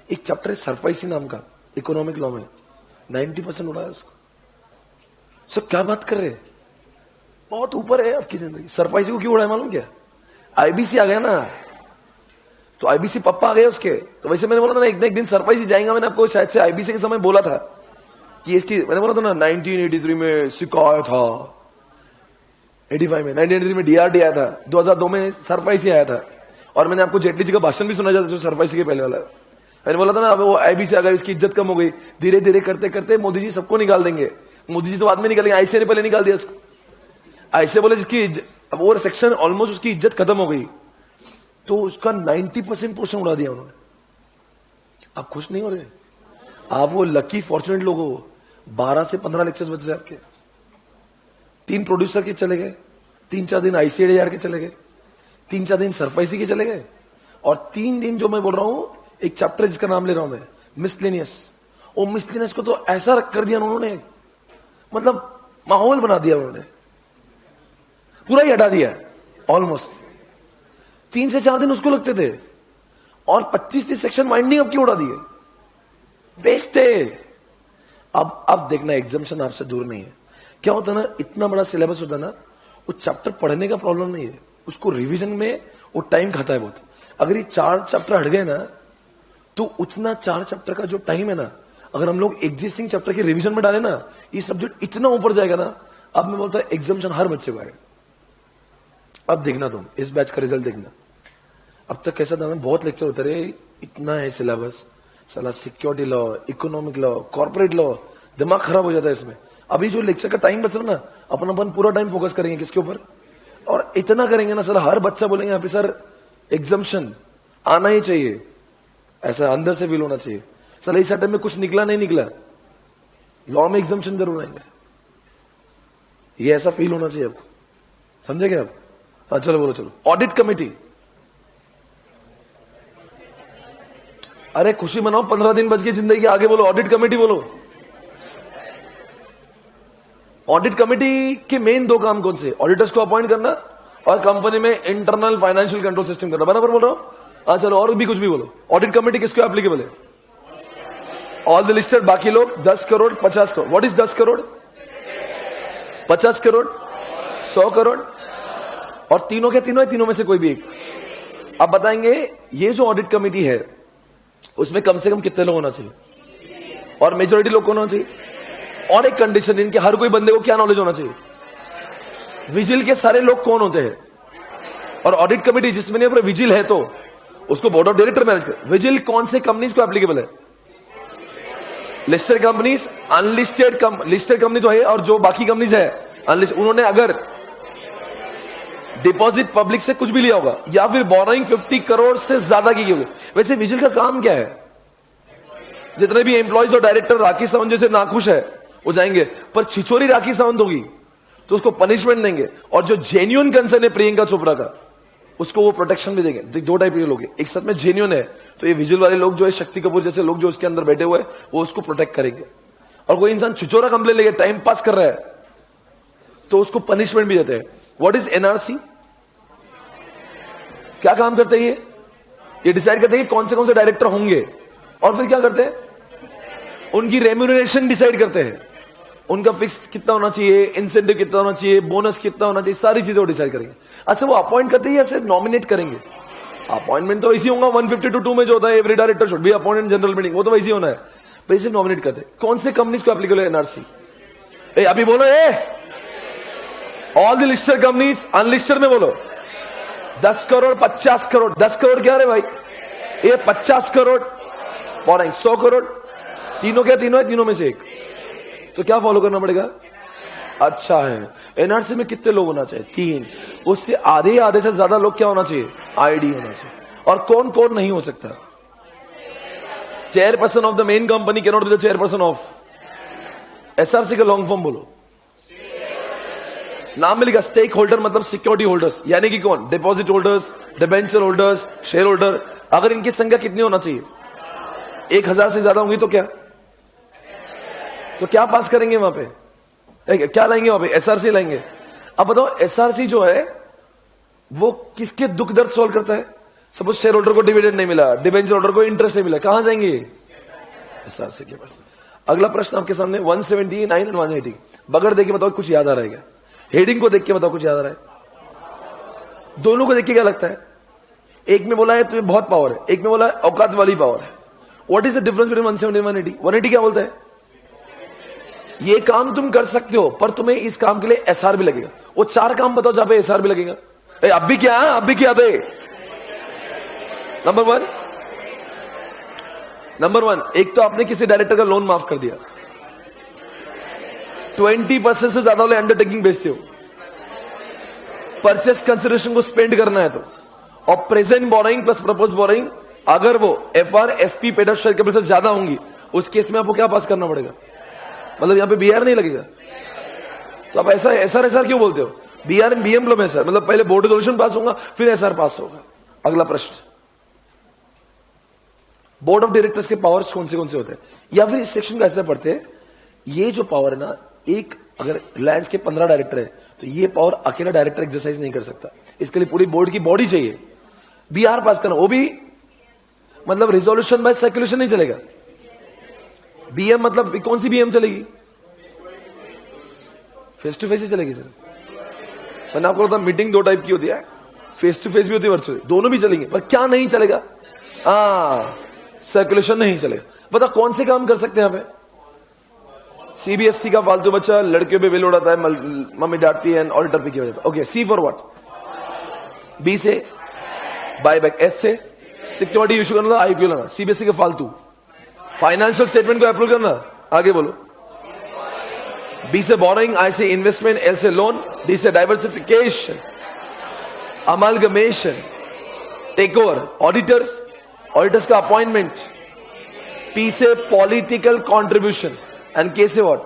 एक चैप्टर है सरफाइसी नाम का, इकोनॉमिक लॉ में 90% हो रहा है उसको। सर क्या बात कर रहे हैं, बहुत ऊपर है आपकी जिंदगी। सरफाइसी को क्यों उड़ा है मालूम क्या? आईबीसी आ गया ना, तो आईबीसी पप्पा आ गए उसके। तो वैसे मैंने बोला था ना एक दिन सरफाइसी जाएगा, मैंने आपको शायद से आईबीसी के समय बोला था कि इसकी, मैंने बोला था ना 1983 में सिखाया था, 85 में, 1983 में डीआरडी आया था, 2002 में सरफाइसी आया था। और मैंने आपको जेटली जी का भाषण भी सुना जाता जो सरफाइसी के पहले वाला। मैंने बोला था ना, अब वो आईबीसी आ गया, इसकी इज्जत कम हो गई, धीरे धीरे करते करते मोदी जी सबको निकाल देंगे। मोदी जी तो बाद में निकालेंगे, आईसीए ने पहले निकाल दिया इसको। आईसीए बोले जिसकी वो सेक्शन ऑलमोस्ट उसकी इज्जत खत्म हो गई, तो उसका 90% पोर्शन उड़ा दिया उन्होंने। आप खुश नहीं हो रहे? आप वो लकी फॉर्चुनेट लोग हो, 12 से 15 लेक्चर्स बच रहे आपके। 3 प्रोड्यूसर के चले गए, 3-4 दिन आईसीएडीआर के चले गए, 3-4 दिन सरफाइसी के चले गए, और 3 दिन जो मैं बोल रहा हूं, एक चैप्टर जिसका नाम ले रहा हूं मैं, मिसलेनियस। वो मिसलेनियस को तो ऐसा कर दिया उन्होंने, मतलब माहौल बना दिया उन्होंने, पूरा ही हटा दिया ऑलमोस्ट। 3 से 4 दिन उसको लगते थे, और 25-30 सेक्शन वाइंडिंग अप की उड़ा दिए। बेस्ट है। अब देखना, एग्जामिशन आपसे दूर नहीं है। क्या होता है ना, इतना बड़ा सिलेबस होता है ना, वो चैप्टर पढ़ने का प्रॉब्लम नहीं है, उसको रिवीजन में वो टाइम खाता है बहुत। अगर ये 4 चैप्टर हट गए ना, तो उतना 4 चैप्टर का जो टाइम है ना, अगर हम लोग एग्जिस्टिंग चैप्टर के रिवीजन में डाले ना, ये सब्जेक्ट इतना ऊपर जाएगा ना। अब मैं बोलता हूं एग्जामिशन हर बच्चे को आएगा। अब देखना तुम इस बैच का रिजल्ट देखना। अब तक कैसा था, बहुत लेक्चर होते रहे, इतना है सिलेबस, साला security law, economic law, corporate law, दिमाग खराब हो जाता है इसमें। अभी जो लेक्चर का टाइम बच रहा ना, अपन पूरा टाइम फोकस करेंगे किसके ऊपर, और इतना करेंगे ना सर, हर बच्चा बोलेंगे यहाँ पे सर एग्जामिशन आना ही चाहिए, ऐसा अंदर से फील होना चाहिए। सर इस टाइम में कुछ निकला नहीं निकला, लॉ में एग्जामिशन जरूर आएंगे, ये ऐसा फील होना चाहिए आपको। समझे क्या आप? हाँ चलो बोलो, चलो। ऑडिट कमेटी, अरे खुशी मनाओ, 15 दिन बच गए जिंदगी के, आगे बोलो ऑडिट कमेटी बोलो। ऑडिट कमेटी के मेन 2 काम कौन से? ऑडिटर्स को अपॉइंट करना और कंपनी में इंटरनल फाइनेंशियल कंट्रोल सिस्टम करना। बराबर बोल रहा हूं? हाँ चलो, और भी कुछ भी बोलो। ऑडिट कमेटी किसको एप्लीकेबल है? ऑल द लिस्टेड, बाकी लोग 10 करोड़ 50 करोड़। What is 10 crore? 50 करोड़, 100 करोड़, और तीनों के तीनों है, तीनों में से कोई भी एक। अब बताएंगे ये जो ऑडिट कमेटी है उसमें कम से कम कितने लोग होना चाहिए, और मेजोरिटी लोग कौन होना चाहिए, और एक कंडीशन, इनके हर कोई बंदे को क्या नॉलेज होना चाहिए। विजिल के सारे लोग कौन होते हैं, और ऑडिट कमेटी जिसमें नहीं विजिल है तो उसको बोर्ड ऑफ डायरेक्टर मैनेज कर। विजिल कौन से कंपनीज को एप्लीकेबल है? Listed companies, unlisted listed company तो है, और जो बाकी कंपनीज है अनलिस्टेड, उन्होंने अगर डिपॉजिट पब्लिक से कुछ भी लिया होगा, या फिर बोरोइंग 50 करोड़ से ज्यादा की होगी। वैसे विजिल का काम क्या है? जितने भी एम्प्लॉइज और डायरेक्टर राखी सावंत जैसे नाखुश है वो जाएंगे, पर छिछोरी राखी सावंत होगी तो उसको पनिशमेंट देंगे, और जो जेन्युइन कंसर्न है प्रियंका चोपड़ा का, उसको वो प्रोटेक्शन भी देंगे। 2 टाइप के लोग हैं, एक साथ में जेन्युइन है तो ये विजिल वाले लोग जो है, शक्ति कपूर जैसे लोग जो उसके अंदर बैठे हुए हैं, वो उसको प्रोटेक्ट करेंगे। और कोई इंसान छिछोरा कंप्लेन लेके टाइम पास कर रहा है तो उसको पनिशमेंट भी देते हैं। What is NRC? क्या काम करते हैं ये डिसाइड करते हैं कि कौन से डायरेक्टर होंगे, और फिर क्या करते हैं, उनकी रेम्यूनरेशन डिसाइड करते हैं, उनका फिक्स कितना होना चाहिए, इंसेंटिव कितना होना चाहिए, बोनस कितना होना चाहिए, सारी चीजें वो डिसाइड करेंगे। अच्छा, वो अपॉइंट करते हैं या सिर्फ नॉमिनेट करेंगे? अपॉइंटमेंट तो इसी होगा 152 में जो होता है, every director should be appointed general meeting, वो तो वैसे होना है, वैसे नॉमिनेट करते हैं। कौन से कंपनीज को एप्लीकेबल है एनआरसी? अभी बोलो, all the listed companies, unlisted में बोलो। 10 करोड़ 50 करोड़, 10 करोड़ क्या रे भाई, ये 50 करोड़ और 100 करोड़, तीनों क्या तीनों है, तीनों में से एक। तो क्या फॉलो करना पड़ेगा? अच्छा है, एनआरसी में कितने लोग होना चाहिए? 3, उससे आधे से ज्यादा लोग क्या होना चाहिए? आईडी होना चाहिए। और कौन कौन नहीं हो सकता? Chairperson of the main company can not be the chairperson of. SRC का लॉन्ग फॉर्म बोलो, नाम मिलेगा। स्टेक होल्डर मतलब सिक्योरिटी होल्डर्स, यानी कि कौन? Deposit holders, debenture holders, share holder. अगर इनकी संख्या कितनी होना चाहिए? 1000 से ज्यादा होंगी तो क्या पास करेंगे वहां पे? क्या लाएंगे वहां पे? एसआरसी लाएंगे। अब बताओ एसआरसी जो है वो किसके दुख दर्द सॉल्व करता है? सपोज शेयर होल्डर को डिविडेंड नहीं मिला, डिबेंचर होल्डर को इंटरेस्ट नहीं मिला, कहां जाएंगे? एसआरसी के पास। अगला प्रश्न आपके सामने 179 और 180। बगैर देखे बताओ कुछ याद आ रहा है क्या? हेडिंग को देख के बताओ कुछ याद आ रहा है? दोनों को देख के क्या लगता है? एक में बोला है तुम्हें बहुत पावर है, एक में बोला है औकात वाली पावर है। What is the difference between 170 और 180? 180 क्या बोलता है? ये काम तुम कर सकते हो पर तुम्हें इस काम के लिए एसआर भी लगेगा। वो 4 काम बताओ जहां पे एसआर भी लगेगा। अब भी क्या दे? नंबर वन, एक तो आपने किसी डायरेक्टर का लोन माफ कर दिया। 20% से ज्यादा वाले अंडरटेकिंग बेचते हो, परचेस कंसिडरेशन को स्पेंड करना है तो, और present borrowing plus propose borrowing अगर वो FR SP paid up share capital से ज्यादा होंगी उस केस में आपको क्या पास करना पड़ेगा? मतलब यहां पे बीआर नहीं लगेगा। तो आप ऐसा एसआर क्यों बोलते हो? बीआर एंड बीएम लो में सर, मतलब पहले बोर्ड रेजोल्यूशन पास होगा फिर एसआर पास होगा। अगला प्रश्न, बोर्ड ऑफ डायरेक्टर्स के पावर्स कौन से होते हैं? या फिर इस सेक्शन को ऐसे पढ़ते हैं, ये जो पावर है ना, एक अगर रिलायंस के 15 डायरेक्टर है तो ये पावर अकेला डायरेक्टर एक्सरसाइज नहीं कर सकता, इसके लिए पूरी बोर्ड की बॉडी चाहिए। बीआर पास करना, वो भी मतलब रिजोल्यूशन बाय सर्कुलेशन नहीं चलेगा। बीएम मतलब कौन सी बीएम चलेगी? फेस टू फेस ही चलेगी सर। मैंने आपको बताया मीटिंग 2 टाइप की होती है, फेस टू फेस भी होती है, वर्चुअल, दोनों भी चलेंगे। पर क्या नहीं चलेगा? सर्कुलेशन नहीं चलेगा। बता कौन से काम कर सकते हैं यहां पे? सीबीएसई का फालतू बच्चा लड़कियों पे बिल उड़ाता है, मम्मी डांटती है, ऑडिटर पे किया जाता है। Okay, C for what? B से बायबैक, एस से सिक्योरिटी इशू करना, आईपीओ लेना। सीबीएसई का फालतू फाइनेंशियल स्टेटमेंट को अप्रूव करना। आगे बोलो। बी से बोरोइंग, आई से इन्वेस्टमेंट, एल से लोन, डी से diversification, amalgamation, take over, auditors का अपॉइंटमेंट, पी से पॉलिटिकल कॉन्ट्रीब्यूशन, एंड के से व्हाट?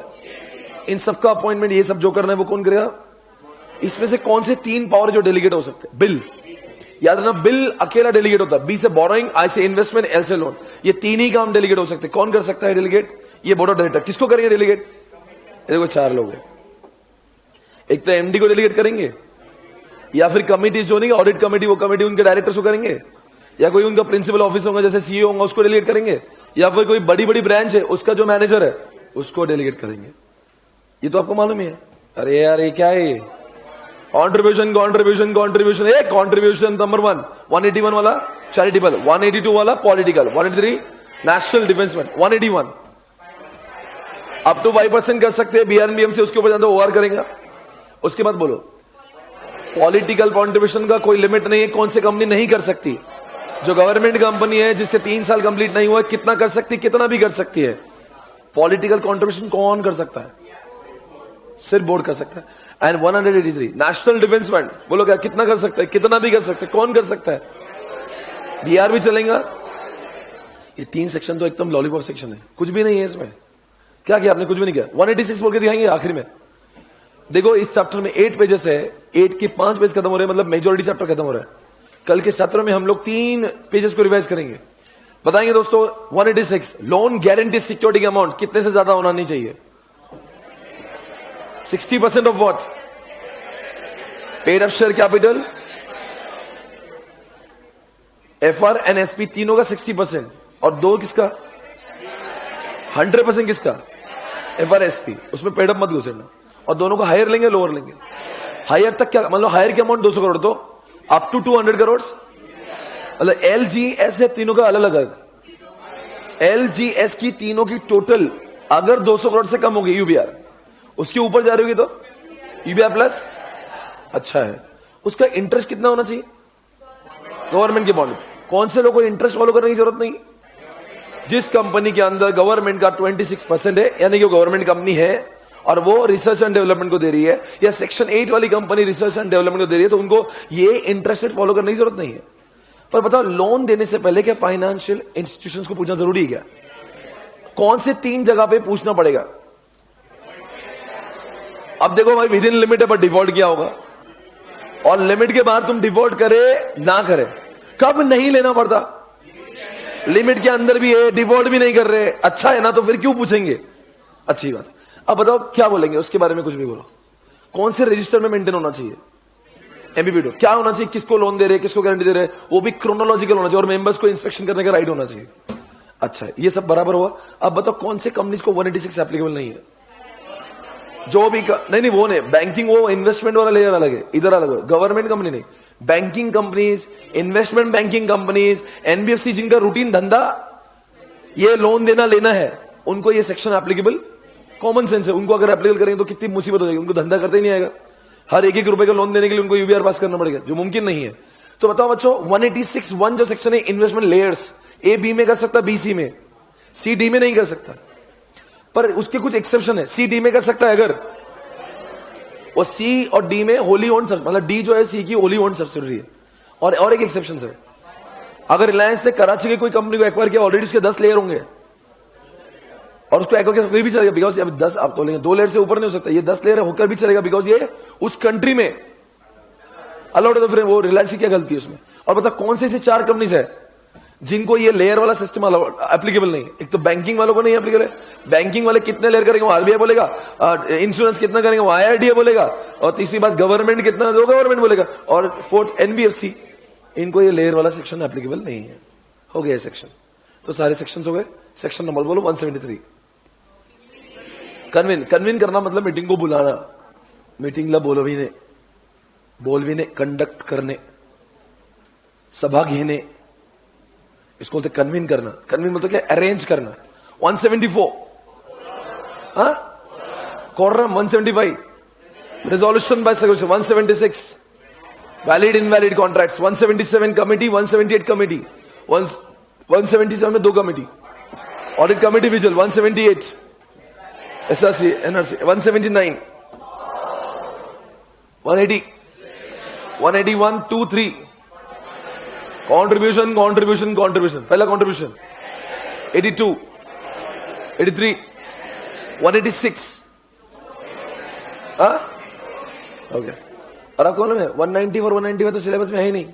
इन सबका अपॉइंटमेंट। ये सब जो करना है वो कौन करेगा? इसमें से कौन से 3 पावर जो डेलीगेट हो सकते हैं? बिल, याद रखना, बिल अकेला डेलीगेट होता है। बी से बोरोइंग, आई से इन्वेस्टमेंट, एल से लोन, ये 3 ही काम डेलीगेट हो सकते हैं। कौन कर सकता है डेलीगेट? ये बोर्ड ऑफ डायरेक्टर। किसको करेंगे डेलीगेट? देखो 4 लोग हैं। एक तो एमडी को डेलीगेट करेंगे, या फिर कमिटी जो नहीं ऑडिट कमेटी, वो कमेटी उनके डायरेक्टर्स को करेंगे, या कोई उनका प्रिंसिपल ऑफिस होगा जैसे सीईओ होगा उसको डेलीगेट करेंगे, या फिर कोई बड़ी ब्रांच है उसका जो मैनेजर है उसको डेलीगेट करेंगे। ये तो आपको मालूम ही है। अरे यार ये क्या है? कॉन्ट्रीब्यूशन ए कॉन्ट्रीब्यूशन नंबर 1 181 वाला चैरिटेबल, 182 वाला पॉलिटिकल, 183 नेशनल डिफेंस में, 181 अप टू 5% कर सकते हैं बीआरएनबीएम से, उसके ऊपर ज्यादा ओआर करेंगे। उसके बाद बोलो पॉलिटिकल कॉन्ट्रीब्यूशन का कोई लिमिट नहीं है, कौन सी कंपनी नहीं कर सकती? जो गवर्नमेंट कंपनी है जिसके 3 साल कंप्लीट नहीं हुआ, कितना कर सकती? कितना भी कर सकती है। पॉलिटिकल कॉन्ट्रीब्यूशन कौन कर सकता है? सिर्फ बोर्ड कर सकता है। एंड 183 नेशनल डिफेंस फंड, बोलो क्या कितना कर सकता है? कितना भी कर सकते हैं। कौन कर सकता है? बीआर भी चलेगा। ये 3 सेक्शन तो एकदम लॉलीपॉप सेक्शन है, कुछ भी नहीं है इसमें। क्या किया आपने? कुछ भी नहीं किया। 186 बोल के दिखाएंगे आखिर में। देखो इस चैप्टर में 8 पेजेस है, 8 के 5 पेज खत्म हो रहे हैं, मतलब मेजोरिटी चैप्टर खत्म हो रहा है। कल के सत्र में हम लोग 3 पेजेस को रिवाइज करेंगे। बताएंगे दोस्तों 186 लोन गारंटी सिक्योरिटी का अमाउंट कितने से ज्यादा होना नहीं चाहिए? 60% of what? Paid up share capital, FR and SP तीनों का 60%, और 2 किसका? 100% किसका? FR SP. उसमें पेड अप मत घुसेड़ना। और दोनों को हायर लेंगे लोअर लेंगे? हायर तक क्या मतलब? हायर की अमाउंट 200 करोड़ तो अप टू 200 करोड़, मतलब एलजीएस है तीनों का अलग अलग। एलजीएस की तीनों की टोटल अगर 200 करोड़ से कम होगी यूबीआर, उसके ऊपर जा रही होगी तो यूबीआर प्लस। अच्छा है, उसका इंटरेस्ट कितना होना चाहिए? गवर्नमेंट के बॉन्ड। कौन से लोगों को इंटरेस्ट फॉलो करने की जरूरत नहीं? जिस कंपनी के अंदर गवर्नमेंट का 26% है, यानी कि गवर्नमेंट कंपनी है और वो रिसर्च एंड डेवलपमेंट को दे रही है, या सेक्शन 8 वाली कंपनी रिसर्च एंड डेवलपमेंट को दे रही है, तो उनको ये इंटरेस्ट रेट फॉलो करने की जरूरत नहीं है। पर बताओ लोन देने से पहले क्या फाइनेंशियल इंस्टीट्यूशंस को पूछना जरूरी है क्या? कौन से 3 जगह पे पूछना पड़ेगा? अब देखो भाई, विद इन लिमिट है पर डिफॉल्ट किया होगा, और लिमिट के बाहर तुम डिफॉल्ट करे ना करे, कब नहीं लेना पड़ता? लिमिट के अंदर भी है, डिफॉल्ट भी नहीं कर रहे, अच्छा है ना, तो फिर क्यों पूछेंगे? अच्छी बात। अब बताओ क्या बोलेंगे उसके बारे में, कुछ भी बोलो। कौन से रजिस्टर में मेंटेन होना चाहिए? एमबीबीडो। क्या होना चाहिए? किसको लोन दे रहे, किसको गारंटी दे रहे, वो भी क्रोनोलॉजिकल होना चाहिए, और मेंबर्स को इंस्पेक्शन करने का राइट होना चाहिए। अच्छा है, ये सब बराबर हुआ। अब बताओ कौन से कंपनीज को 186 एप्लीकेबल नहीं है? जो भी नहीं, वो नहीं, बैंकिंग वो इन्वेस्टमेंट वाला लेयर अलग है, इधर अलग है, गवर्नमेंट कंपनी नहीं, banking companies, investment banking companies, NBFC, जिनका रूटीन धंधा ये लोन देना लेना है, उनको ये सेक्शन एप्लीकेबल कॉमन सेंस है। उनको अगर एप्लीकेबल करेंगे तो कितनी मुसीबत हो जाएगी, उनको धंधा करते ही नहीं आएगा। हर एक रुपए का लोन देने के लिए उनको यूबीआर पास करना पड़ेगा, जो मुमकिन नहीं है। तो बताओ बच्चों, 186(1) जो सेक्शन है इन्वेस्टमेंट लेयर्स, ए बी में कर सकता, बी सी में, सी डी में नहीं कर सकता। पर उसके कुछ एक्सेप्शन है, सी डी में कर सकता है अगर, और सी और डी में होली ओन्ड, मतलब डी जो है सी की होली ओन्ड सब्सिडियरी है। और एक एक्सेप्शन है, अगर रिलायंस ने कराची की कोई कंपनी को एक्वायर किया, ऑलरेडी उसके 10 लेयर होंगे, और उसको एक्वायर किया फिर भी चलेगा, बिकॉज अब 10 आप तो लेंगे, 2 लेयर से ऊपर नहीं हो सकता, ये 10 लेयर होकर भी चलेगा, बिकॉज ये उस कंट्री में अलाउड है। तो फिर वो रिलायंस की क्या गलती है उसमें? और बता कौन से ऐसी 4 कंपनीज है जिनको ये लेयर वाला सिस्टम एप्लीकेबल नहीं है? एक तो बैंकिंग वालों को नहीं एप्लीकेबल है। बैंकिंग वाले कितने लेयर करेंगे वो आरबीआई बोलेगा, इंश्योरेंस कितना करेंगे वो आईआरडीए बोलेगा, और तीसरी बात गवर्नमेंट कितना दो गवर्नमेंट बोलेगा, और फोर्थ एनबीएफसी। इनको ये लेयर वाला सेक्शन एप्लीकेबल नहीं है। हो गया सेक्शन, तो सारे सेक्शन हो गए। सेक्शन नंबर बोलो 173। कन्वीन करना मतलब मीटिंग को बुलाना, मीटिंग ला बोलविने कंडक्ट करने, सभा घेने, इसको बोलते कन्वीन करना। कन्वीन मतलब क्या? अरेंज करना। 174 quorum, 175 resolution by secretary, 176 valid invalid contracts, 177 committee, 178 committee, 177 में 2 committee, audit committee vigil, 178 SRC NRC, 179 180 181 2 3 contribution पहला कंट्रीब्यूशन 82 83 186 ओके। और आपको मालूम है 190 और 195 तो सिलेबस में है ही नहीं।